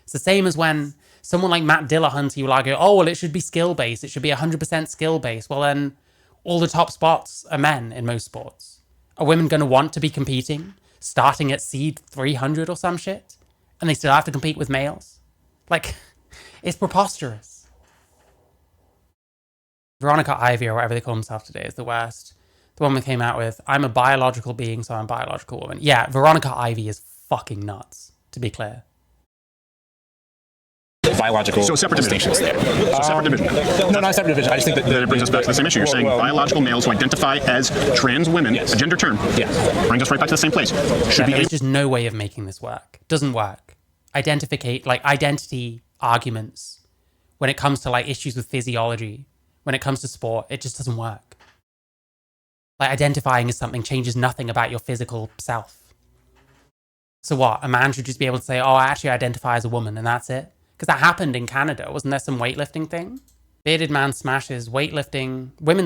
It's the same as when someone like Matt Dillahunty will argue, oh, well, it should be skill-based. It should be 100% skill-based. Well, then all the top spots are men in most sports. Are women going to want to be competing, starting at seed 300 or some shit? And they still have to compete with males? Like, it's preposterous. Veronica Ivy, or whatever they call themselves today, is the worst. The one that came out with, I'm a biological being, so I'm a biological woman. Yeah, Veronica Ivy is fucking nuts, to be clear. Biological distinctions there. Separate division. No, not a separate division. I just think that It brings us back to the same issue. You're saying biological males who identify as trans women, Yes. a gender term, brings us right back to the same place. Should be There's just no way of making this work. Doesn't work. Identity arguments, when it comes to like issues with physiology, when it comes to sport, it just doesn't work. Like, identifying as something changes nothing about your physical self. So what? A man should just be able to say, oh, I actually identify as a woman, and that's it? Because that happened in Canada. Wasn't there some weightlifting thing? Bearded man smashes women's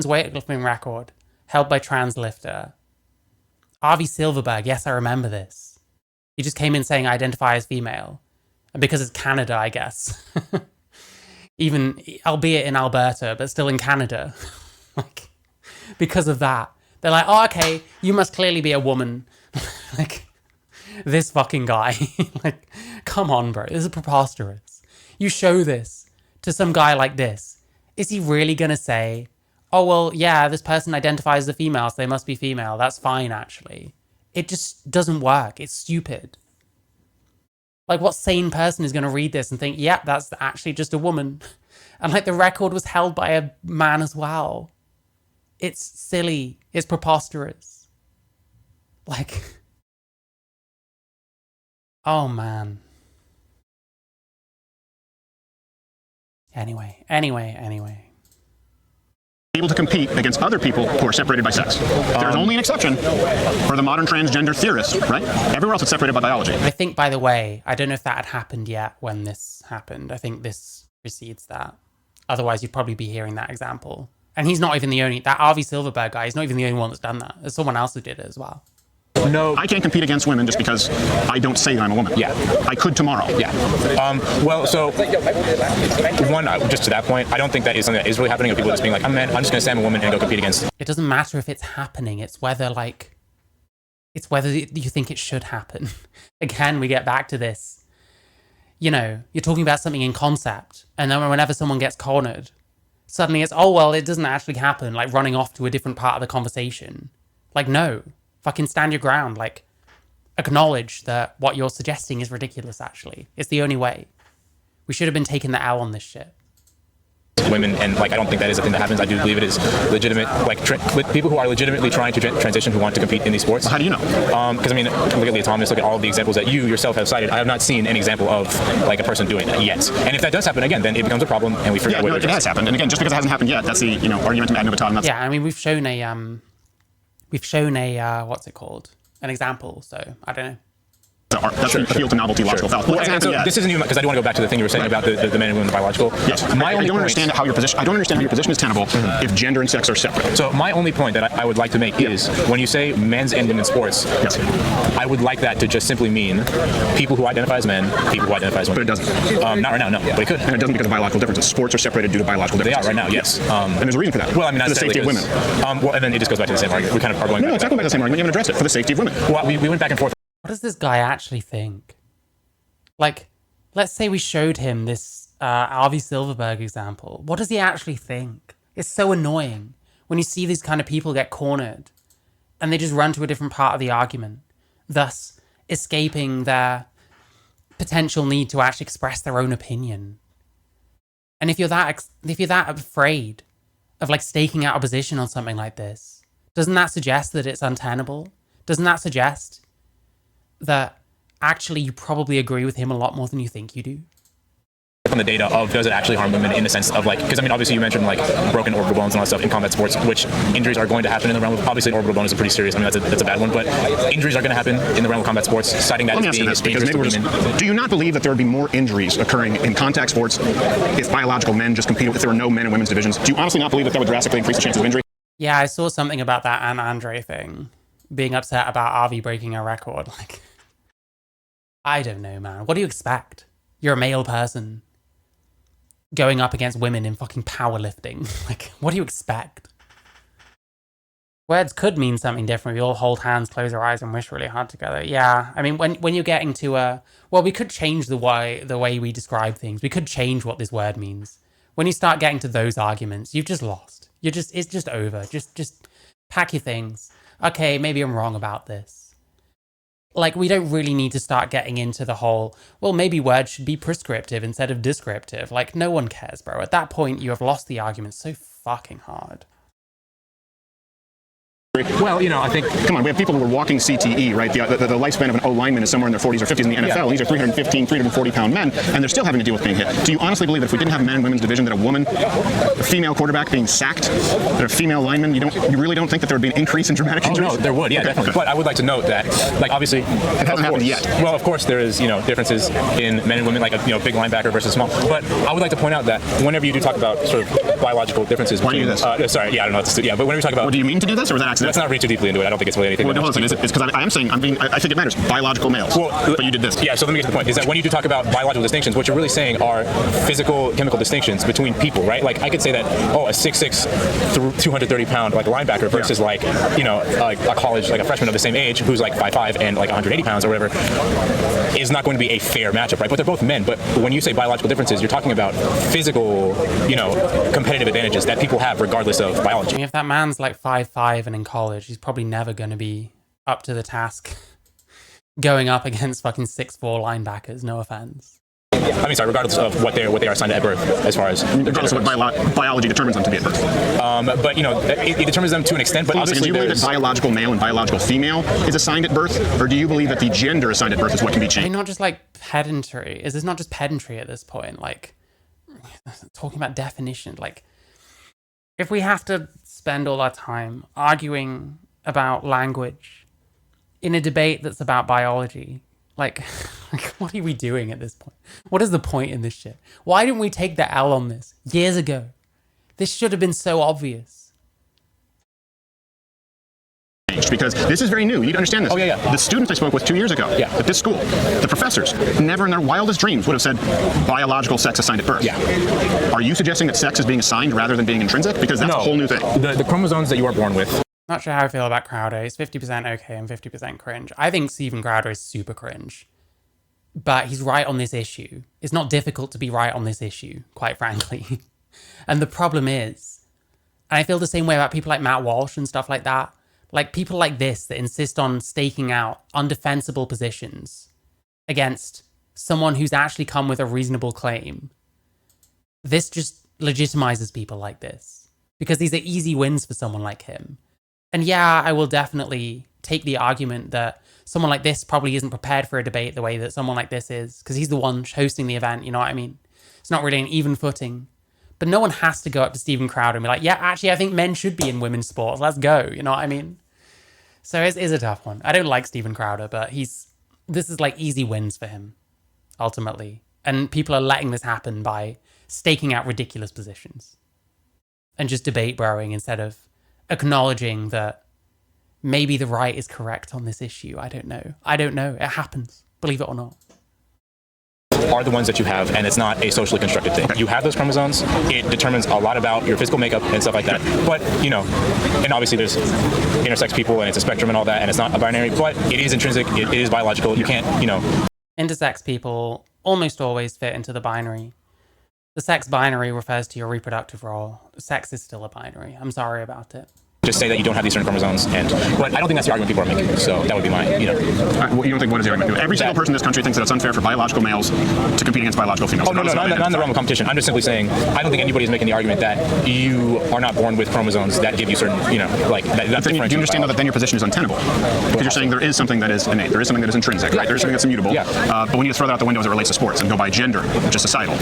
weightlifting record held by trans lifter. Avi Silverberg, yes, I remember this. He just came in saying, I identify as female. And because it's Canada, I guess. Even, albeit in Alberta, but still in Canada. Like, because of that. They're like, oh, okay, you must clearly be a woman. Like, this fucking guy. Like, come on, bro. This is preposterous. You show this to some guy like this. Is he really going to say, oh, well, yeah, this person identifies as a female, so they must be female. That's fine, actually. It just doesn't work. It's stupid. Like, what sane person is going to read this and think, yeah, that's actually just a woman? And like the record was held by a man as well. It's silly. It's preposterous. Like, oh man. Anyway. Able to compete against other people who are separated by sex. There's only an exception for the modern transgender theorist, right? Everywhere else it's separated by biology. I think, by the way, I don't know if that had happened yet when this happened. I think this precedes that. Otherwise, you'd probably be hearing that example. And he's not even the only, that RV Silverberg guy, he's not even the only one that's done that. There's someone else who did it as well. No. I can't compete against women just because I don't say that I'm a woman. Yeah. I could tomorrow. Yeah. Well, so one, just to that point, I don't think that is something that is really happening. Of people just being like, I'm just gonna say I'm a woman and go compete against. It doesn't matter if it's happening. It's whether you think it should happen. Again, we get back to this. You know, you're talking about something in concept, and then whenever someone gets cornered, suddenly it's, oh, well, it doesn't actually happen, like running off to a different part of the conversation. Like, no. Fucking stand your ground. Like, acknowledge that what you're suggesting is ridiculous, actually. It's the only way. We should have been taking the L on this shit. Women, and like I don't think that is a thing that happens. I do believe it is legitimate, like people who are legitimately trying to transition, who want to compete in these sports. Well, how do you know? Because I mean, look at Legitimizing, look at all of the examples that you yourself have cited. I have not seen an example of like a person doing that yet. And if that does happen again, then it becomes a problem, and we figure out what it has happened. And again, just because it hasn't happened yet, that's the argument ad nauseam. Yeah, I mean, we've shown a what's it called? An example. So I don't know. That's the appeal to novelty logical fallacy. Well, and so this isn't even because I do want to go back to the thing you were saying about the men and women biological. Yes. I don't understand how your position is tenable if gender and sex are separate. So my only point that I would like to make is when you say men's and women's sports, I would like that to just simply mean people who identify as men, people who identify as women. But it doesn't. Not right now, no. But it could. And it doesn't because of biological differences. Sports are separated due to biological differences. They are right now, yes. And there's a reason for that. Well, I mean, for the safety of women. Well, and then it just goes back to the same argument. We kind of are going. No, it's not going back to the same argument. You haven't addressed it. For the safety of women. Well, we went back and forth. What does this guy actually think? Like, let's say we showed him this RV Silverberg example. What does he actually think? It's so annoying when you see these kind of people get cornered and they just run to a different part of the argument, thus escaping their potential need to actually express their own opinion. And if you're that afraid of like staking out a position on something like this, doesn't that suggest that it's untenable? Doesn't that suggest that actually you probably agree with him a lot more than you think you do? From the data of does it actually harm women in the sense of like, because I mean obviously you mentioned like broken orbital bones and all that stuff in combat sports, which injuries are going to happen in the realm of, obviously orbital bone is a pretty serious, I mean that's a bad one, but injuries are going to happen in the realm of combat sports, citing that as being dangerous to women. Do you not believe that there would be more injuries occurring in contact sports if biological men just competed, if there were no men and women's divisions? Do you honestly not believe that would drastically increase the chances of injury? Yeah, I saw something about that Anna Andre thing, being upset about RV breaking a record. Like, I don't know, man. What do you expect? You're a male person going up against women in fucking powerlifting. Like, what do you expect? Words could mean something different. We all hold hands, close our eyes, and wish really hard together. Yeah, I mean, when you're getting to well, we could change the way we describe things. We could change what this word means. When you start getting to those arguments, you've just lost. It's just over. Just pack your things. Okay, maybe I'm wrong about this. Like, we don't really need to start getting into the whole, well, maybe words should be prescriptive instead of descriptive. Like, no one cares, bro. At that point, you have lost the argument so fucking hard. Well, you know, I think... Come on, we have people who are walking CTE, right? The lifespan of an O lineman is somewhere in their 40s or 50s in the NFL. Yeah. These are 315, 340-pound men, and they're still having to deal with being hit. Do you honestly believe that if we didn't have men and women's division, that a female quarterback being sacked, that a female lineman, you really don't think that there would be an increase in dramatic injuries? No, there would, yeah, definitely. But I would like to note that, like, obviously... It hasn't happened yet. Well, of course, there is, differences in men and women, like, big linebacker versus small. But I would like to point out that whenever you do talk about sort of biological differences... Why do you do this? Sorry, yeah, I don't know what to do. Yeah, but whenever you talk about... Well, do you mean to do this, or was that accidental? Let's not read too deeply into it. I don't think it's really anything. Well, no, listen, it's because I think it matters. Biological males. Well, but you did this. Yeah, so let me get to the point. Is that when you do talk about biological distinctions, what you're really saying are physical, chemical distinctions between people, right? Like, I could say that, a 6'6", 230-pound, like, linebacker versus, like, a college, like, a freshman of the same age who's, like, 5'5" and, like, 180 pounds or whatever, is not going to be a fair matchup, right? But they're both men. But when you say biological differences, you're talking about physical, competitive advantages that people have regardless of biology. I mean, if that man's, like, 5'5" and in college, he's probably never going to be up to the task going up against fucking 6'4" linebackers, no offense. I mean, sorry, regardless of what they are assigned at birth, as far as Regardless of what biology determines them to be at birth. but it determines them to an extent. But obviously, do you believe that biological male and biological female is assigned at birth, or do you believe that the gender assigned at birth is what can be I mean, changed? not just like pedantry. Is this not just pedantry at this point? Like, talking about definition. Like, if we have to spend all our time arguing about language in a debate that's about biology, like what are we doing at this point? What is the point in this shit? Why didn't we take the L on this years ago? This should have been so obvious. Because this is very new. You need to understand this. Oh, yeah. The students I spoke with 2 years ago at this school, the professors, never in their wildest dreams would have said biological sex assigned at birth. Yeah. Are you suggesting that sex is being assigned rather than being intrinsic? Because that's a whole new thing. The chromosomes that you are born with. Not sure how I feel about Crowder. He's 50% okay and 50% cringe. I think Steven Crowder is super cringe. But he's right on this issue. It's not difficult to be right on this issue, quite frankly. And the problem is, and I feel the same way about people like Matt Walsh and stuff like that, like people like this that insist on staking out undefensible positions against someone who's actually come with a reasonable claim. This just legitimizes people like this because these are easy wins for someone like him. And yeah, I will definitely take the argument that someone like this probably isn't prepared for a debate the way that someone like this is, because he's the one hosting the event, you know what I mean? It's not really an even footing. But no one has to go up to Steven Crowder and be like, yeah, actually, I think men should be in women's sports. Let's go, you know what I mean? So it is a tough one. I don't like Steven Crowder, but this is like easy wins for him, ultimately. And people are letting this happen by staking out ridiculous positions and just debate broing instead of acknowledging that maybe the right is correct on this issue. I don't know. It happens, believe it or not. Are the ones that you have, and it's not a socially constructed thing. You have those chromosomes. It determines a lot about your physical makeup and stuff like that. But, and obviously there's intersex people and it's a spectrum and all that, and it's not a binary, but it is intrinsic. It is biological. You can't, Intersex people almost always fit into the binary. The sex binary refers to your reproductive role. Sex is still a binary. I'm sorry about it. Just say that you don't have these certain chromosomes, but I don't think that's the argument people are making. So that would be my, Well, you don't think what is the argument? Every single person in this country thinks that it's unfair for biological males to compete against biological females. Oh, no, not in the realm of competition. I'm just simply saying, I don't think anybody's making the argument that you are not born with chromosomes that give you certain, that's do you understand, though, that then your position is untenable? Because you're saying there is something that is innate, there is something that is intrinsic, right? There is something that's immutable. Yeah. But we need to throw that out the window as it relates to sports and go by gender, which is societal.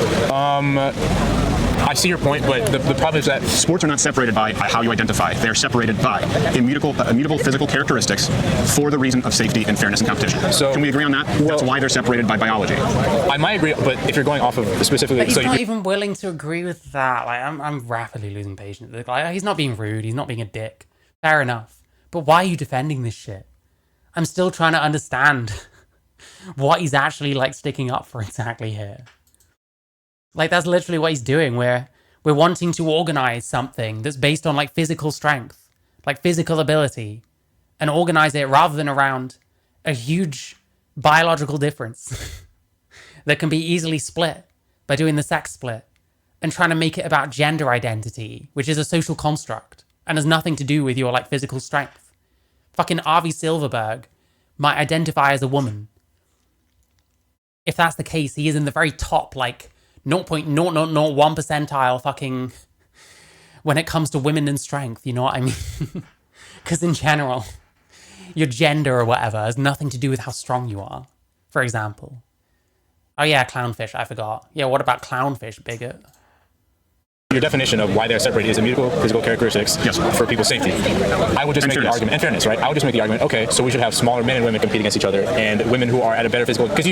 I see your point, but the problem is that sports are not separated by how you identify. They are separated by immutable physical characteristics for the reason of safety and fairness and competition. So can we agree on that? That's why they're separated by biology. I might agree, but if you're going off of specifically, but he's not even willing to agree with that. Like, I'm rapidly losing patience. Like, he's not being rude. He's not being a dick. Fair enough. But why are you defending this shit? I'm still trying to understand what he's actually like sticking up for exactly here. Like, that's literally what he's doing. We're wanting to organize something that's based on like physical strength, like physical ability, and organize it rather than around a huge biological difference that can be easily split by doing the sex split and trying to make it about gender identity, which is a social construct and has nothing to do with your like physical strength. Fucking Avi Silverberg might identify as a woman. If that's the case, he is in the very top, like 0.0001 percentile fucking when it comes to women and strength, you know what I mean? Because in general, your gender or whatever has nothing to do with how strong you are, for example. Oh yeah, clownfish, I forgot. Yeah, what about clownfish, bigot? Your definition of why they're separated is immutable physical characteristics for people's safety. I would just make the argument, and fairness, right? I would just make the argument, okay, so we should have smaller men and women compete against each other, and women who are at a better physical, because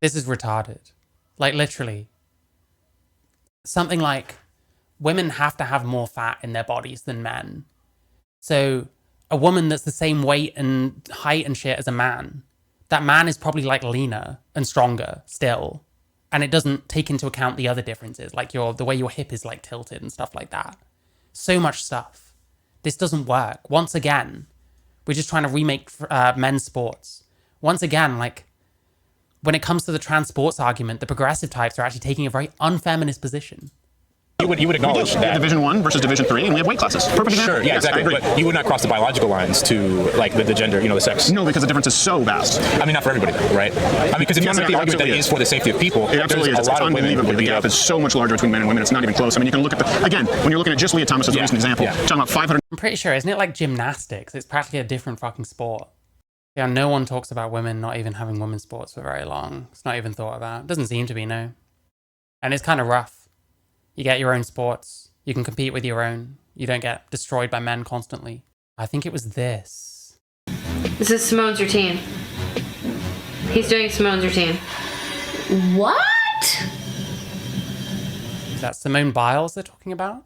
This is retarded. Like, literally. Something like, women have to have more fat in their bodies than men. So, a woman that's the same weight and height and shit as a man, that man is probably like leaner and stronger still. And it doesn't take into account the other differences, like the way your hip is like tilted and stuff like that. So much stuff. This doesn't work. Once again, we're just trying to remake men's sports. Once again, like, when it comes to the trans sports argument, the progressive types are actually taking a very unfeminist position. You would acknowledge We have that. Division 1 versus Division 3, and we have weight classes. Perfect example. Sure, yeah, Yes, I exactly. agree. But you would not cross the biological lines to like the gender, the sex. No, because the difference is so vast. I mean, not for everybody, though, right? I mean, because if you want to make the argument that it is for the safety of people, It absolutely is. there's a It's lot of women who unbelievable. would The beat gap up. is so much larger between men and women. It's not even close. I mean, you can look at again, when you're looking at just Leah Thomas as a recent example, talking about 500. I'm pretty sure, isn't it like gymnastics? It's practically a different fucking sport. Yeah, no one talks about women not even having women's sports for very long. It's not even thought about. Doesn't seem to be, no. And it's kind of rough. You get your own sports. You can compete with your own. You don't get destroyed by men constantly. I think it was this. This is Simone's routine. He's doing Simone's routine. What? Is that Simone Biles they're talking about?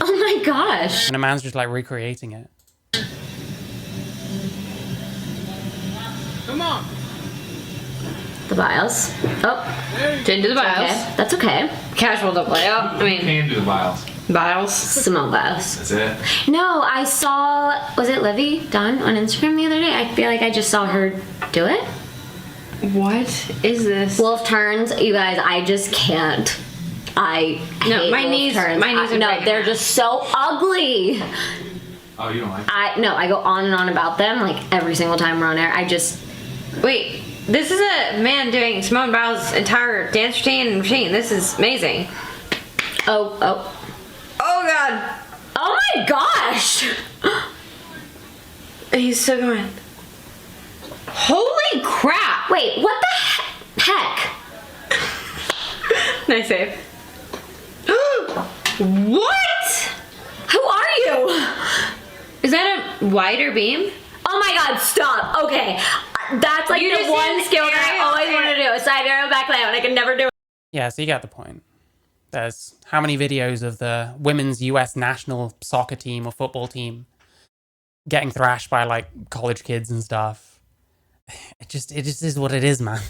Oh my gosh. And a man's just like recreating it. Come on. The bios. Oh, Didn't do the bios. okay. That's okay. Casual double layout. I mean, Can do the biles. bios. Simone bios. That's it. No, I saw, was it Livy Dunn on Instagram the other day? I feel like I just saw her do it. What is this? Wolf turns, you guys, I just can't. I No, hate my wolf knees- turns. my knees are no, breaking they're now. just so ugly. Oh, you don't like it? I go on and on about them like every single time we're on air. I just Wait, this is a man doing Simone Biles' entire dance routine and routine. This is amazing. oh Oh god. oh my gosh. He's still going. Holy crap! Wait, what the heck? Nice save. What? Who are you? Is that a wider beam? Oh my god, stop. Okay. That's like You the just one did skill that I aerial always air. wanted to do. A side arrow back layout. I can never do it. Yeah, so you get the point. There's how many videos of the women's US national soccer team or football team getting thrashed by like college kids and stuff. It just is what it is, man.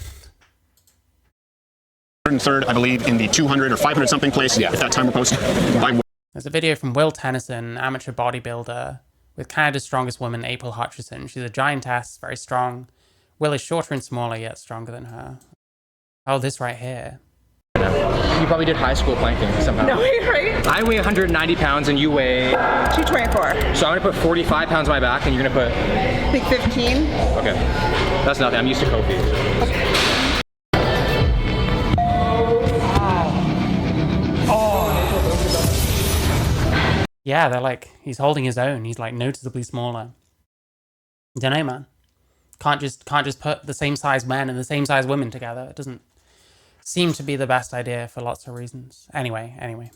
103rd, I believe, in the 200 or 500 something place. Yeah. If that time were posted by There's a video from Will Tennyson, amateur bodybuilder, with Canada's strongest woman, April Hutchison. She's a giantess, very strong. Will is shorter and smaller, yet stronger than her. Oh, this right here. You probably did high school planking somehow. No, right? I weigh 190 pounds and you weigh... 224. So I'm gonna put 45 pounds on my back and you're gonna put... I think 15. Okay. That's nothing, I'm used to Kofi. Yeah, they're like, he's holding his own. He's like noticeably smaller. Don't know, man. Can't just put the same size men and the same size women together. It doesn't seem to be the best idea for lots of reasons. Anyway.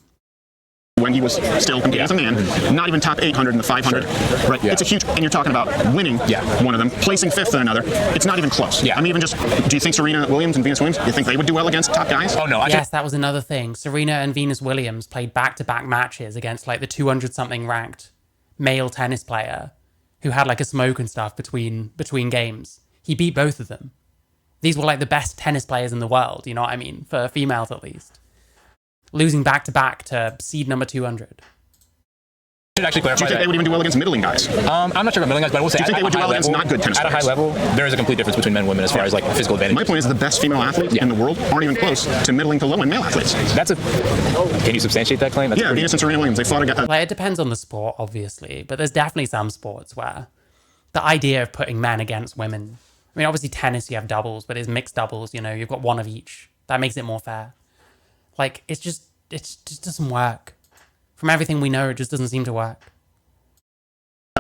when he was still competing as a man, not even top 800 in the 500. Right? Yeah. It's a huge, and you're talking about winning one of them, placing fifth in another. It's not even close. Yeah. I mean, even just, do you think Serena Williams and Venus Williams, do you think they would do well against top guys? Oh, no. Yes, that was another thing. Serena and Venus Williams played back-to-back matches against like the 200-something ranked male tennis player who had like a smoke and stuff between games. He beat both of them. These were like the best tennis players in the world, you know what I mean? For females, at least. Losing back-to-back to seed number 200. Should actually Do clarify you think that. they would even do well against middling guys? I'm not sure about middling guys, but I will say Do you think at they would a do high well against level, not good tennis at a high players? level, there is a complete difference between men and women as far as like physical advantage. My point is the best female athletes in the world aren't even close to middling to low-end male athletes. Can you substantiate that claim? That's Yeah, Venus and Serena Williams, they fought against... Like, it depends on the sport, obviously, but there's definitely some sports where the idea of putting men against women, I mean, obviously tennis, you have doubles, but it's mixed doubles, you know, you've got one of each. That makes it more fair. Like, it just doesn't work. From everything we know, it just doesn't seem to work.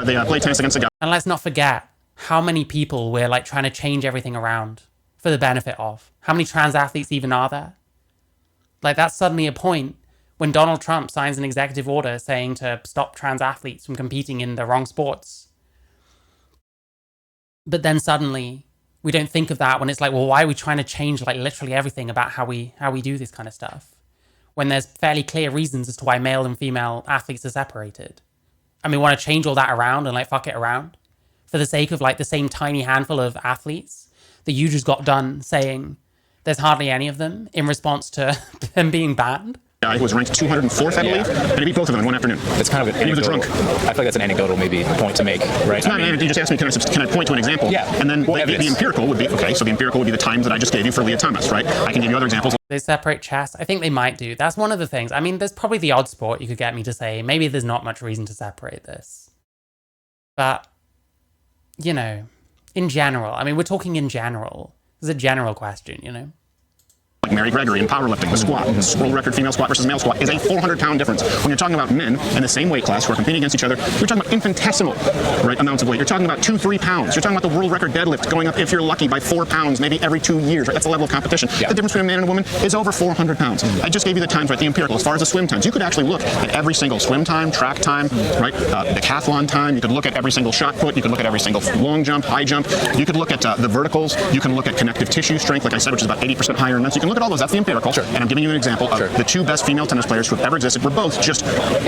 They play tennis against a guy. And let's not forget how many people we're like trying to change everything around for the benefit of. How many trans athletes even are there? Like, that's suddenly a point when Donald Trump signs an executive order saying to stop trans athletes from competing in the wrong sports. But then suddenly we don't think of that when it's like, well, why are we trying to change like literally everything about how we do this kind of stuff? When there's fairly clear reasons as to why male and female athletes are separated. And we want to change all that around and like fuck it around for the sake of like the same tiny handful of athletes that you just got done saying there's hardly any of them in response to them being banned. guy who was ranked 204th, I believe, and he beat both of them in one afternoon. It's kind of an anecdotal. He was a drunk. I feel like that's an anecdotal maybe point to make, right? It's not an anecdote. You just asked me, can I point to an example? Yeah. And then Well, the empirical would be, okay, so the empirical would be the times that I just gave you for legitimise, right? I can give you other examples. They separate chess. I think they might do. That's one of the things. I mean, there's probably the odd sport you could get me to say, maybe there's not much reason to separate this. But, you know, in general, I mean, we're talking in general. This is a general question, you know? Like Mary Gregory in powerlifting, the squat, the world record female squat versus male squat is a 400-pound difference. When you're talking about men in the same weight class who are competing against each other, you're talking about infinitesimal, right, amounts of weight. You're talking about 2-3 pounds. You're talking about the world record deadlift going up, if you're lucky, by 4 pounds, maybe every 2 years. Right? That's the level of competition. Yeah. The difference between a man and a woman is over 400 pounds. I just gave you the times, right, the empirical. As far as the swim times, you could actually look at every single swim time, track time, right, decathlon time. You could look at every single shot put. You could look at every single long jump, high jump. You could look at the verticals. You can look at connective tissue strength, like I said, which is about 80% higher in men. So you can look at all those. That's the empirical. Sure. And I'm giving you an example of the 2 best female tennis players who have ever existed were both just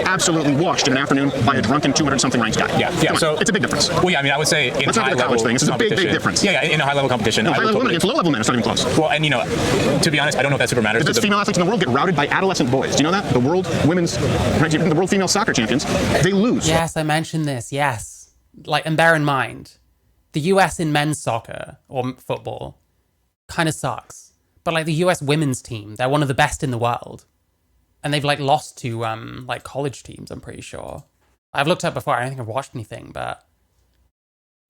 absolutely washed in an afternoon by a drunken 200-something ranked guy. Yeah. So it's a big difference. Well, yeah, I mean, I would say in It's not a college thing. It's a big difference. Yeah, in a high-level competition. High-level women against low-level men, it's not even close. Well, and you know, to be honest, I don't know if that super matters. The best female athletes in the world get routed by adolescent boys. Do you know that? The world female soccer champions, they lose. Yes, I mentioned this. Yes. Like, and bear in mind, the US in men's soccer or football kind of sucks. But like the US women's team, they're one of the best in the world. And they've like lost to like college teams, I'm pretty sure. I've looked up before, I don't think I've watched anything, but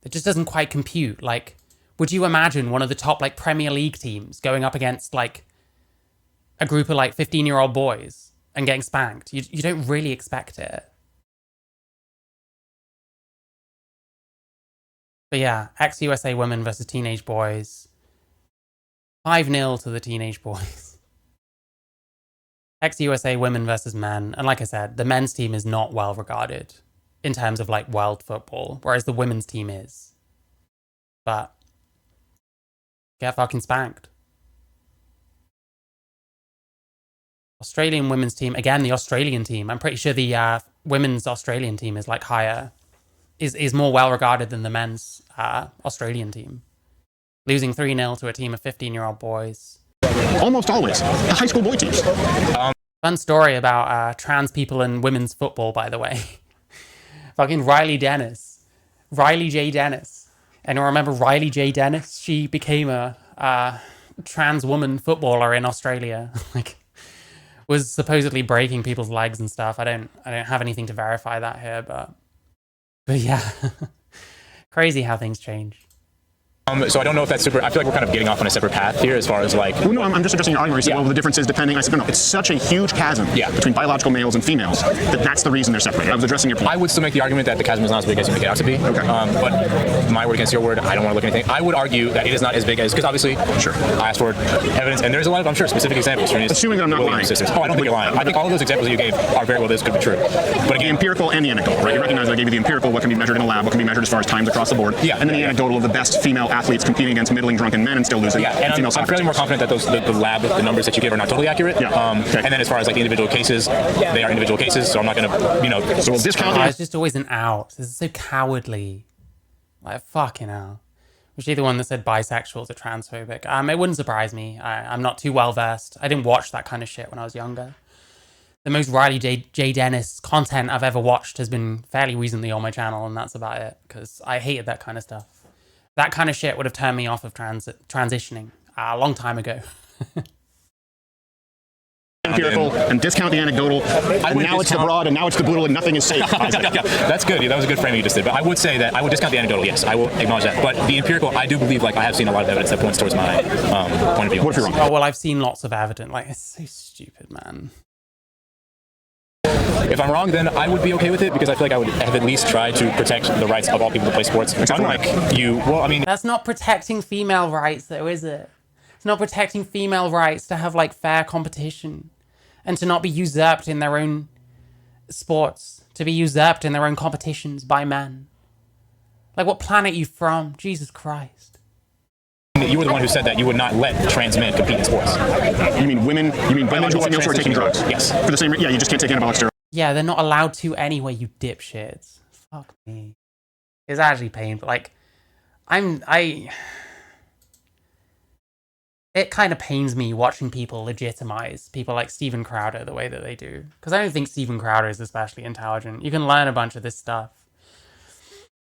it just doesn't quite compute. Like, would you imagine one of the top like Premier League teams going up against like a group of like 15-year-old boys and getting spanked? You don't really expect it. But yeah, ex-USA women versus teenage boys. 5-0 to the teenage boys. Ex-USA women versus men. And like I said, the men's team is not well regarded in terms of like world football, whereas the women's team is. But get fucking spanked. Australian women's team, again, the Australian team. I'm pretty sure the women's Australian team is like higher, is more well regarded than the men's Australian team. Losing 3-0 to a team of 15-year-old boys. Almost always. The high school boy teams. Fun story about trans people in women's football, by the way. Fucking Riley J. Dennis. Anyone remember Riley J. Dennis? She became a trans woman footballer in Australia. Like, was supposedly breaking people's legs and stuff. I don't have anything to verify that here, but yeah. Crazy how things change. So I don't know if that's super. I feel like we're kind of getting off on a separate path here as far as like. Well, no, I'm just addressing your argument. You said, well, the difference is depending. I said, no, it's such a huge chasm between biological males and females that's the reason they're separated. I was addressing your point. I would still make the argument that the chasm is not as big as you make it out to be. Okay. But my word against your word, I don't want to look at anything. I would argue that it is not as big as, because obviously, sure, I asked for evidence, and there's a lot of, I'm sure, specific examples. For assuming that I'm not lying. Sisters. Oh, I don't think you're lying. I think all of those examples that you gave are very well, this could be true. But again, the empirical and the anecdotal, right? You recognize that I gave you the empirical, what can be measured in a lab, what can be measured as far as times across the board. Yeah. And then the anecdotal of the best female athletes competing against middling drunken men and still losing. Yeah, and I'm fairly more confident that the lab, the numbers that you gave are not totally accurate. Yeah. And then as far as like the individual cases, they are individual cases, so I'm not going to, So we'll discount it's just always an out. This is so cowardly. Like, fucking hell. Was she the one that said bisexuals are transphobic? It wouldn't surprise me. I'm not too well versed. I didn't watch that kind of shit when I was younger. The most Riley J. Dennis content I've ever watched has been fairly recently on my channel, and that's about it, because I hated that kind of stuff. That kind of shit would have turned me off of transitioning a long time ago. Empirical and discount the anecdotal, and now it's the broad, and now it's the brutal, and nothing is safe. That's good. That was a good framing you just did. But I would say that I would discount the anecdotal. Yes, I will acknowledge that. But the empirical, I do believe, like I have seen a lot of evidence that points towards my point of view. What if you're wrong? Oh well, I've seen lots of evidence. Like, it's so stupid, man. If I'm wrong, then I would be okay with it, because I feel like I would have at least tried to protect the rights of all people to play sports. Unlike you, well, I mean, that's not protecting female rights, though, is it? It's not protecting female rights to have like fair competition and to not be usurped in their own sports, to be usurped in their own competitions by men. Like, what planet are you from? Jesus Christ. You were the one who said that you would not let trans men compete in sports. You mean women? You mean biological females who are taking drugs? Yes. For the same reason? Yeah, you just can't take anabolic steroids. Yeah, they're not allowed to anyway, you dipshits. Fuck me. It's actually painful. Like, it kind of pains me watching people legitimize people like Steven Crowder the way that they do. Because I don't think Steven Crowder is especially intelligent. You can learn a bunch of this stuff.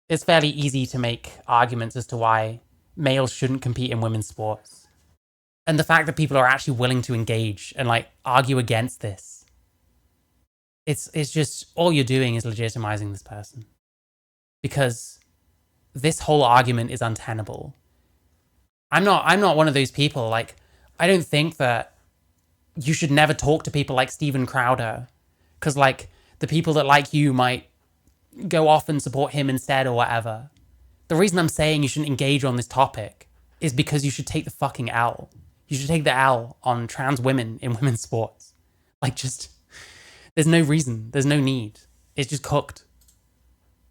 It's fairly easy to make arguments as to why males shouldn't compete in women's sports. And the fact that people are actually willing to engage and like argue against this. It's just, all you're doing is legitimizing this person. Because this whole argument is untenable. I'm not one of those people. Like, I don't think that you should never talk to people like Steven Crowder, because like the people that like you might go off and support him instead or whatever. The reason I'm saying you shouldn't engage on this topic is because you should take the fucking L. You should take the L on trans women in women's sports. Like, just, there's no reason, there's no need. It's just cooked.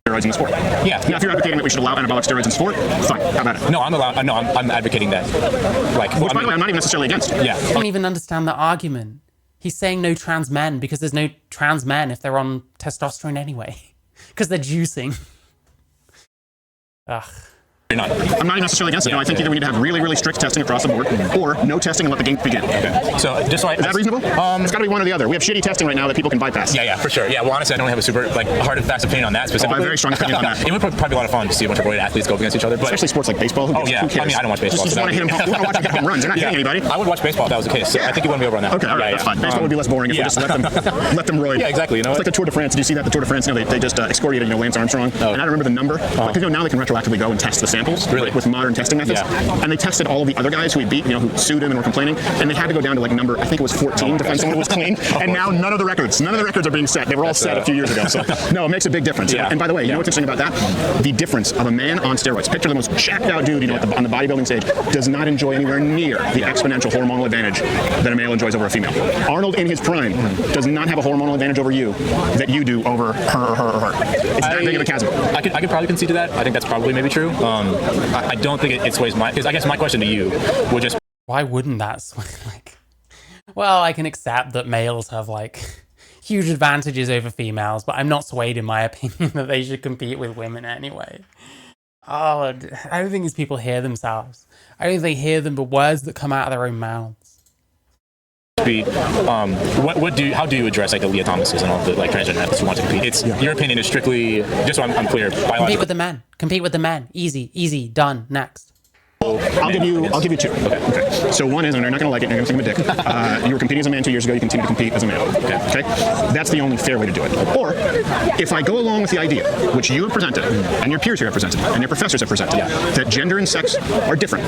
Steroids in the sport. Yeah. Now, if you're advocating that we should allow anabolic steroids in sport, fine. How about it? No, I'm advocating that. Like, Which, by the way, I'm not even necessarily against. Yeah. I don't even understand the argument. He's saying no trans men because there's no trans men if they're on testosterone anyway. Because they're juicing. Ugh. You're not. I'm not even necessarily against it. No, I think either we need to have really, really strict testing across the board, or no testing and let the games begin. Okay. So just so is that reasonable? It's got to be one or the other. We have shitty testing right now that people can bypass. Yeah, for sure. Yeah, well, honestly, I don't have a super hard and fast opinion on that specifically. I have a very strong opinion on that. It would probably be a lot of fun to see a bunch of roid athletes go up against each other, but especially sports like baseball. Oh yeah. Who cares? I mean, I don't watch baseball. Just want to hit them. Want to watch them get home runs. They're not hitting anybody. I would watch baseball if that was the case. So I think you want to be over on that. Okay, all right, that's fine. Baseball would be less boring if we just let them roid. Yeah, exactly. You know, it's like the Tour de France. Did you see that the Tour de France? You know, they just excoriated Lance Armstrong, and I don't remember the number. Because now they can retroactively go and test the samples with modern testing methods. And they tested all of the other guys who he beat, who sued him and were complaining, and they had to go down to like number, I think it was 14 to find someone who was clean. And now none of the records are being set. They were all set a few years ago. So no, it makes a big difference. And by the way, you know what's interesting about that? The difference of a man on steroids. Picture the most jacked out dude, on the bodybuilding stage, does not enjoy anywhere near the exponential hormonal advantage that a male enjoys over a female. Arnold in his prime does not have a hormonal advantage over you that you do over her. It's that big of a chasm. I could probably concede to that. I think that's probably maybe true. I don't think it sways because I guess my question to you would just, why wouldn't that sway? Like, well, I can accept that males have like huge advantages over females, but I'm not swayed in my opinion that they should compete with women anyway. Oh, I don't think these people hear themselves. I don't think they hear the words that come out of their own mouths. How do you address like the Leah Thomases and all the like transgender athletes who want to compete? Your opinion is strictly, just so I'm clear, compete with the men. Compete with the men. Easy, done, next. I'll give you two. Okay. So one is, and you're not going to like it, and you're going to think I'm a dick. You were competing as a man 2 years ago. You continue to compete as a male. Okay. That's the only fair way to do it. Or if I go along with the idea, which you have presented, and your peers here have presented, and your professors have presented, that gender and sex are different,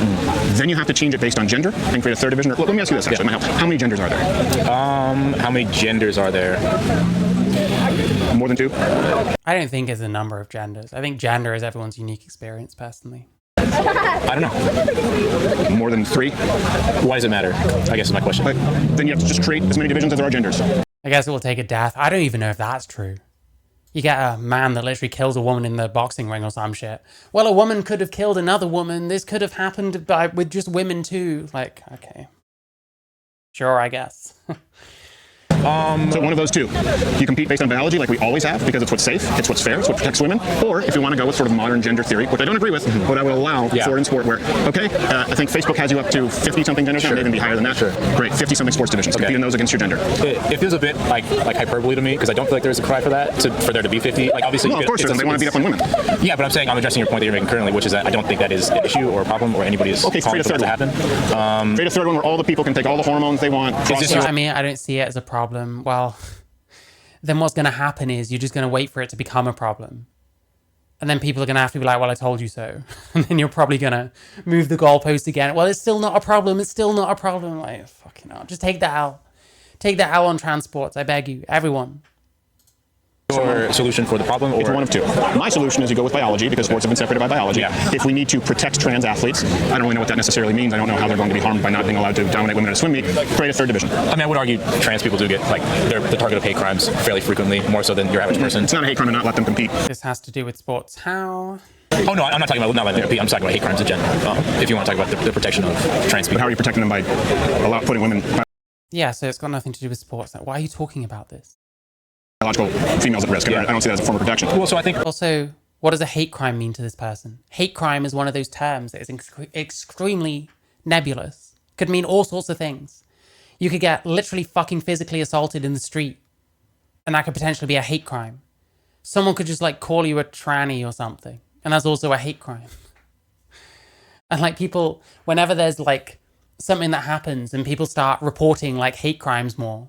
then you have to change it based on gender and create a third division. Let me ask you this. Actually, it might help. How many genders are there? How many genders are there? More than two? I don't think it's a number of genders. I think gender is everyone's unique experience, personally. I don't know. More than three? Why does it matter? I guess is my question. Then you have to just create as many divisions as there are genders. I guess it will take a death. I don't even know if that's true. You get a man that literally kills a woman in the boxing ring or some shit. Well, a woman could have killed another woman. This could have happened with just women too. Like, okay. Sure, I guess. So one of those two. You compete based on biology like we always have because it's what's safe, it's what's fair, it's what protects women. Or if you want to go with sort of modern gender theory, which I don't agree with, but I will allow for in sport where, I think Facebook has you up to 50-something genders, maybe even be higher than that. Great, 50-something sports divisions. Compete in those against your gender. It feels a bit like hyperbole to me because I don't feel like there's a cry for that, for there to be 50. Like obviously, of course, they want to beat up on women. Yeah, but I'm saying I'm addressing your point that you're making currently, which is that I don't think that is an issue or a problem or anybody is calling for that to happen. Create a third one where all the people can take all the hormones they want. I mean, I don't see it as a problem. Well, then what's going to happen is you're just going to wait for it to become a problem. And then people are going to have to be like, well, I told you so. And then you're probably going to move the goalpost again. Well, it's still not a problem. It's still not a problem. Like, fucking hell. Just take the L. Take the L on transports. I beg you. Everyone. Your solution for the problem? Or? It's one of two. My solution is you go with biology because sports have been separated by biology. If we need to protect trans athletes, I don't really know what that necessarily means. I don't know how they're going to be harmed by not being allowed to dominate women at a swim meet. Create a third division. I mean, I would argue trans people do get, they're the target of hate crimes fairly frequently, more so than your average person. It's not a hate crime to not let them compete. This has to do with sports. How? Oh, no, I'm not talking about not letting them compete. I'm talking about hate crimes in general. If you want to talk about the protection of trans people. But how are you protecting them by putting women... Yeah, so it's got nothing to do with sports. Why are you talking about this? Biological females at risk. I don't see that as a form of protection. Well, so I think... Also, what does a hate crime mean to this person? Hate crime is one of those terms that is extremely nebulous. Could mean all sorts of things. You could get literally fucking physically assaulted in the street, and that could potentially be a hate crime. Someone could just like call you a tranny or something, and that's also a hate crime. And like people, whenever there's like something that happens and people start reporting like hate crimes more,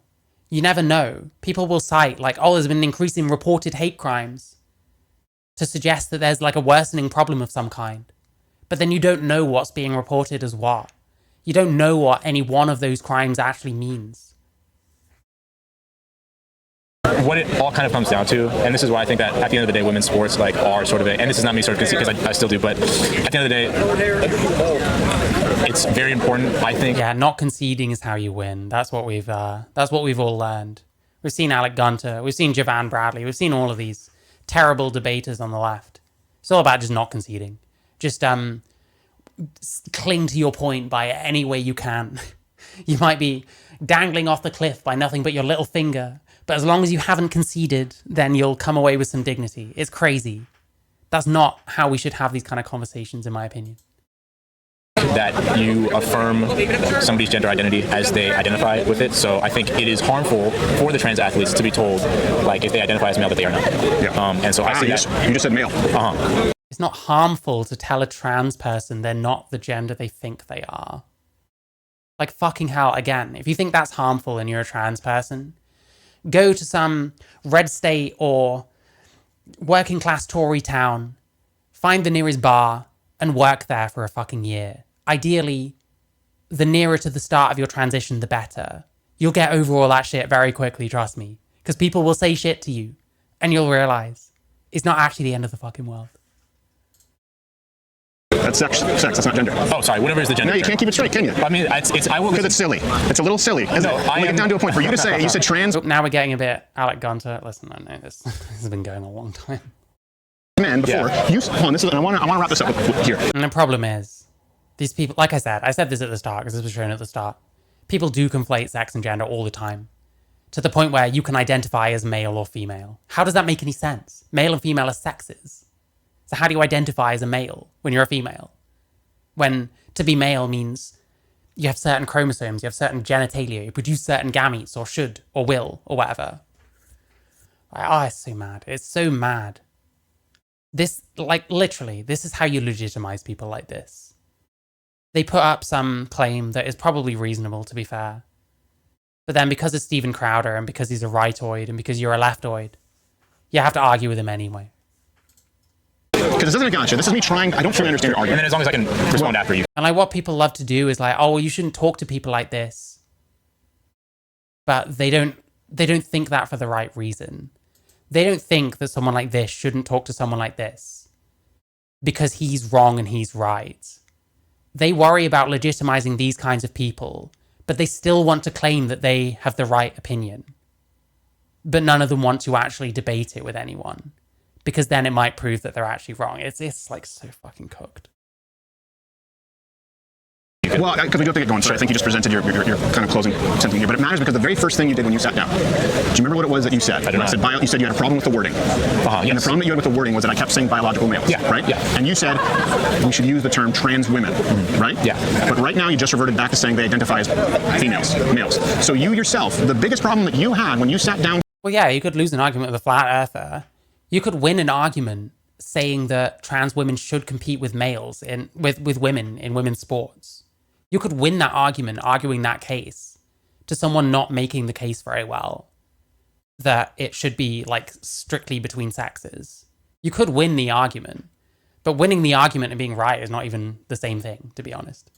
you never know. People will cite like, oh, there's been an increase in reported hate crimes to suggest that there's like a worsening problem of some kind. But then you don't know what's being reported as what. You don't know what any one of those crimes actually means. What it all kind of comes down to, and this is why I think that at the end of the day, women's sports like are sort of and this is not me sort of conceding because I still do, but at the end of the day, it's very important, I think. Yeah, not conceding is how you win. That's what we've all learned. We've seen Alec Gunter, we've seen Javan Bradley, we've seen all of these terrible debaters on the left. It's all about just not conceding. Just cling to your point by any way you can. You might be dangling off the cliff by nothing but your little finger, but as long as you haven't conceded, then you'll come away with some dignity. It's crazy. That's not how we should have these kind of conversations, in my opinion. That you affirm somebody's gender identity as they identify with it. So I think it is harmful for the trans athletes to be told, like, if they identify as male, that they are not. Yeah. And so I see that. You just said male. It's not harmful to tell a trans person they're not the gender they think they are. Like, fucking hell, again, if you think that's harmful and you're a trans person, go to some red state or working class Tory town, find the nearest bar, and work there for a fucking year. Ideally, the nearer to the start of your transition, the better. You'll get over all that shit very quickly, trust me. Because people will say shit to you, and you'll realize it's not actually the end of the fucking world. That's sex, that's not gender. Oh, sorry, whatever is the gender. No, you can't keep it straight, can you? I mean, I will. Because it's silly. It's a little silly. No, I get down to a point for you to say, you said trans. Oh, now we're getting a bit Alec Gunter. Listen, I know this has been going a long time. Men before. Yeah. Hold on, I want to wrap this up here. And the problem is, these people, like I said this at the start, because this was shown at the start. People do conflate sex and gender all the time, to the point where you can identify as male or female. How does that make any sense? Male and female are sexes. So how do you identify as a male when you're a female? When to be male means you have certain chromosomes, you have certain genitalia, you produce certain gametes, or should, or will, or whatever. Oh, it's so mad. It's so mad. This, like, literally, this is how you legitimize people like this. They put up some claim that is probably reasonable, to be fair. But then because it's Steven Crowder, and because he's a rightoid, and because you're a leftoid, you have to argue with him anyway. Because this isn't a gotcha. This is me trying. I don't truly understand your argument. And then as long as I can respond after you. And like what people love to do is like, oh, well, you shouldn't talk to people like this. But they don't think that for the right reason. They don't think that someone like this shouldn't talk to someone like this because he's wrong and he's right. They worry about legitimizing these kinds of people, but they still want to claim that they have the right opinion. But none of them want to actually debate it with anyone, because then it might prove that they're actually wrong. It's like so fucking cooked. Well, because we do have to get going, so I think you just presented your kind of closing sentence here. But it matters because the very first thing you did when you sat down, do you remember what it was that you said? I do not. You said you had a problem with the wording. Yes. And the problem that you had with the wording was that I kept saying biological males, right? Yeah. And you said we should use the term trans women, right? Yeah. But right now you just reverted back to saying they identify as females, males. So you yourself, the biggest problem that you had when you sat down... Well, yeah, you could lose an argument with a flat earther. You could win an argument saying that trans women should compete with males with women in women's sports. You could win that argument, arguing that case to someone not making the case very well, that it should be like strictly between sexes. You could win the argument, but winning the argument and being right is not even the same thing, to be honest.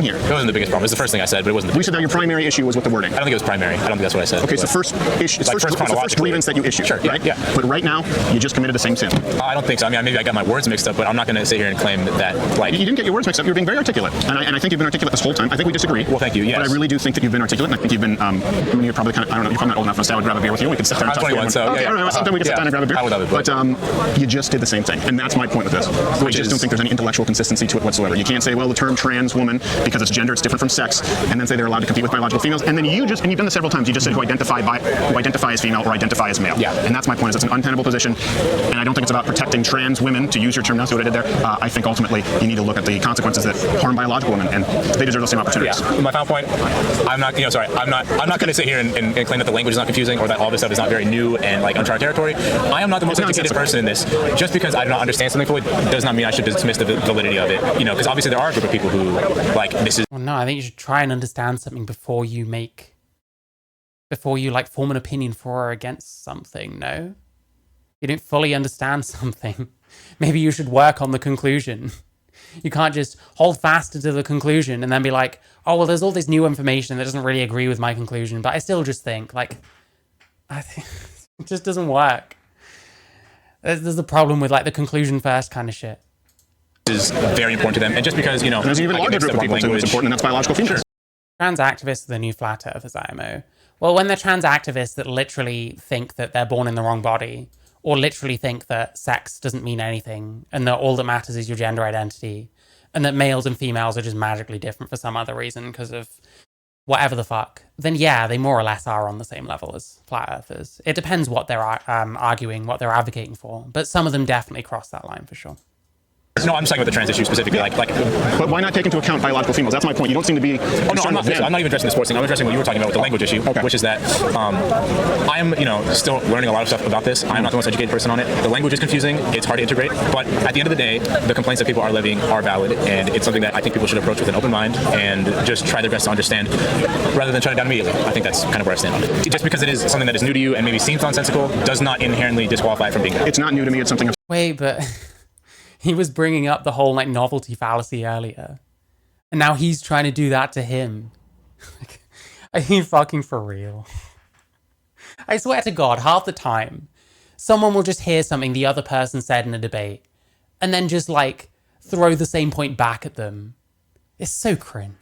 Here. It wasn't the biggest problem. It was the first thing I said, but it wasn't the biggest. We said that your primary issue was with the wording. I don't think it was primary. I don't think that's what I said. Okay, so first issue, it's the first grievance that you issued, sure, right? Yeah. But right now, you just committed the same sin. I don't think so. I mean, maybe I got my words mixed up, but I'm not going to sit here and claim that like... You didn't get your words mixed up. You're being very articulate. And I think you've been articulate this whole time. I think we disagree. Well, thank you, yes. But I really do think that you've been articulate, and I think you've been, I mean, you're probably kind of, I don't know, you're probably not old enough to say I would grab a beer with you. We could sit there and I'm talk. 21, so okay, yeah. I don't know, sometime we could sit down and grab a beer. I would love it, but you just did the same thing. And that's my point with this. I just don't think there's any intellectual consistency to it whatsoever. You can't say, well, the term trans woman because it's gender, it's different from sex, and then say they're allowed to compete with biological females. And then you've done this several times, you just said who identify as female or identify as male. Yeah. And that's my point, is it's an untenable position, and I don't think it's about protecting trans women, to use your term. That's what I did there. I think ultimately you need to look at the consequences that harm biological women, and they deserve the same opportunities. Yeah. My final point, I'm not going to sit here and claim that the language is not confusing or that all this stuff is not very new and like uncharted territory. I am not the most educated person in this. Just because I do not understand something fully does not mean I should dismiss the validity of it. Because obviously there are a group of people who like this is. Well, no, I think you should try and understand something before you like form an opinion for or against something. No, you don't fully understand something. Maybe you should work on the conclusion. You can't just hold fast to the conclusion and then be like, oh, well, there's all this new information that doesn't really agree with my conclusion, but I still just think, like, I think it just doesn't work. There's the problem with, like, the conclusion first kind of shit. Is very important to them. And just because, and there's even a larger group of people too that's important, and that's biological females. Trans activists are the new flat earthers, IMO. Well, when they're trans activists that literally think that they're born in the wrong body, or literally think that sex doesn't mean anything, and that all that matters is your gender identity, and that males and females are just magically different for some other reason because of whatever the fuck, then yeah, they more or less are on the same level as flat earthers. It depends what they're arguing, what they're advocating for, but some of them definitely cross that line for sure. No, I'm just talking about the trans issue specifically. But why not take into account biological females? That's my point. You don't seem to be. Oh no, I'm not even addressing the sports thing. I'm addressing what you were talking about with the language issue, which is that I am, still learning a lot of stuff about this. I'm not the most educated person on it. The language is confusing. It's hard to integrate. But at the end of the day, the complaints that people are levying are valid, and it's something that I think people should approach with an open mind and just try their best to understand, rather than shut it down immediately. I think that's kind of where I stand on it. Just because it is something that is new to you and maybe seems nonsensical does not inherently disqualify it from being. It's not new to me. It's something. Wait, but. He was bringing up the whole like novelty fallacy earlier. And now he's trying to do that to him. Are you fucking for real? I swear to God, half the time, someone will just hear something the other person said in a debate and then just like throw the same point back at them. It's so cringe.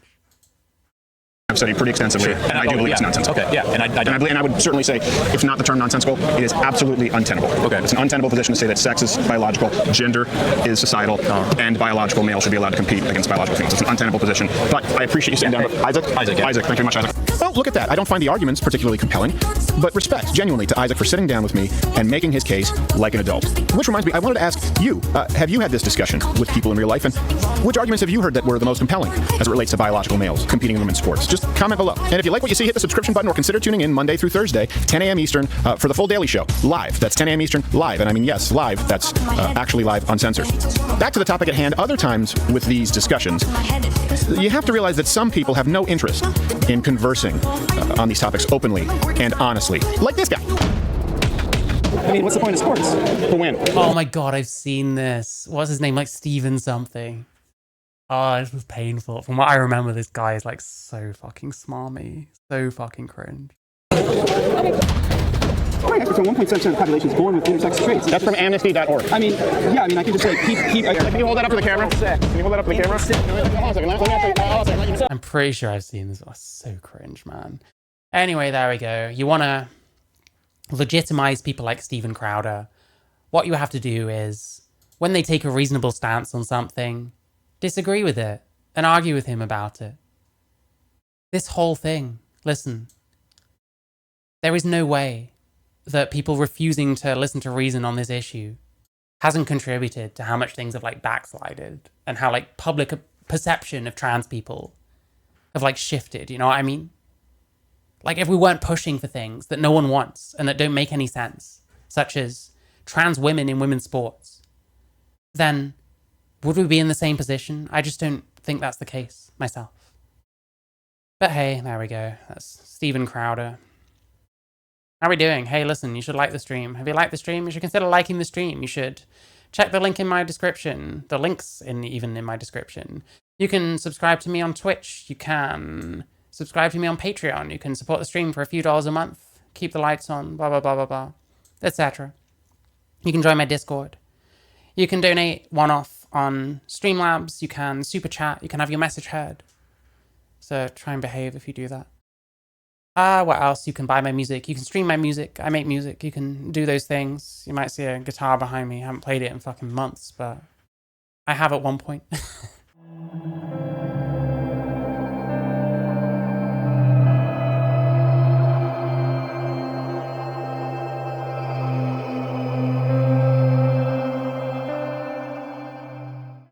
I've studied pretty extensively, and I do believe it's nonsensical. Okay, yeah, and I would certainly say, if not the term nonsensical, it is absolutely untenable. Okay. It's an untenable position to say that sex is biological, gender is societal, and biological male should be allowed to compete against biological females. It's an untenable position. But I appreciate you sitting down. Isaac, thank you very much, Isaac. Well, look at that. I don't find the arguments particularly compelling, but respect genuinely to Isaac for sitting down with me and making his case like an adult. Which reminds me, I wanted to ask you, have you had this discussion with people in real life, and which arguments have you heard that were the most compelling as it relates to biological males competing in women's sports? Just comment below. And if you like what you see, hit the subscription button or consider tuning in Monday through Thursday, 10 a.m. Eastern, for the full Daily Show. Live. That's 10 a.m. Eastern, live. And I mean, yes, live. That's actually live, uncensored. Back to the topic at hand. Other times with these discussions, you have to realize that some people have no interest in conversing on these topics openly and honestly. Like this guy. I mean, what's the point of sports? To win. Oh my God, I've seen this. What's his name? Like Steven something. Oh, this was painful. From what I remember, this guy is like so fucking smarmy. So fucking cringe. From 1.7% of the population is born with intersex traits. That's from amnesty.org. I mean, yeah, I can just like keep. Can you hold that up to the camera? Can you hold that up to the camera? Hold on a second. I'm pretty sure I've seen this. Oh, so cringe, man. Anyway, there we go. You want to legitimize people like Steven Crowder. What you have to do is, when they take a reasonable stance on something, disagree with it and argue with him about it. This whole thing, listen, there is no way that people refusing to listen to reason on this issue hasn't contributed to how much things have like backslided and how like public perception of trans people have like shifted, you know what I mean? Like if we weren't pushing for things that no one wants and that don't make any sense, such as trans women in women's sports, then would we be in the same position? I just don't think that's the case myself. But hey, there we go. That's Steven Crowder. How are we doing? Hey, listen, you should like the stream. Have you liked the stream? You should consider liking the stream. You should check the link in my description. The links even in my description. You can subscribe to me on Twitch. You can subscribe to me on Patreon. You can support the stream for a few dollars a month. Keep the lights on, blah, blah, blah, blah, blah, etc. You can join my Discord. You can donate one-off on Streamlabs, you can super chat, you can have your message heard. So try and behave if you do that. What else? You can buy my music, you can stream my music, I make music, you can do those things. You might see a guitar behind me, I haven't played it in fucking months, but I have at one point.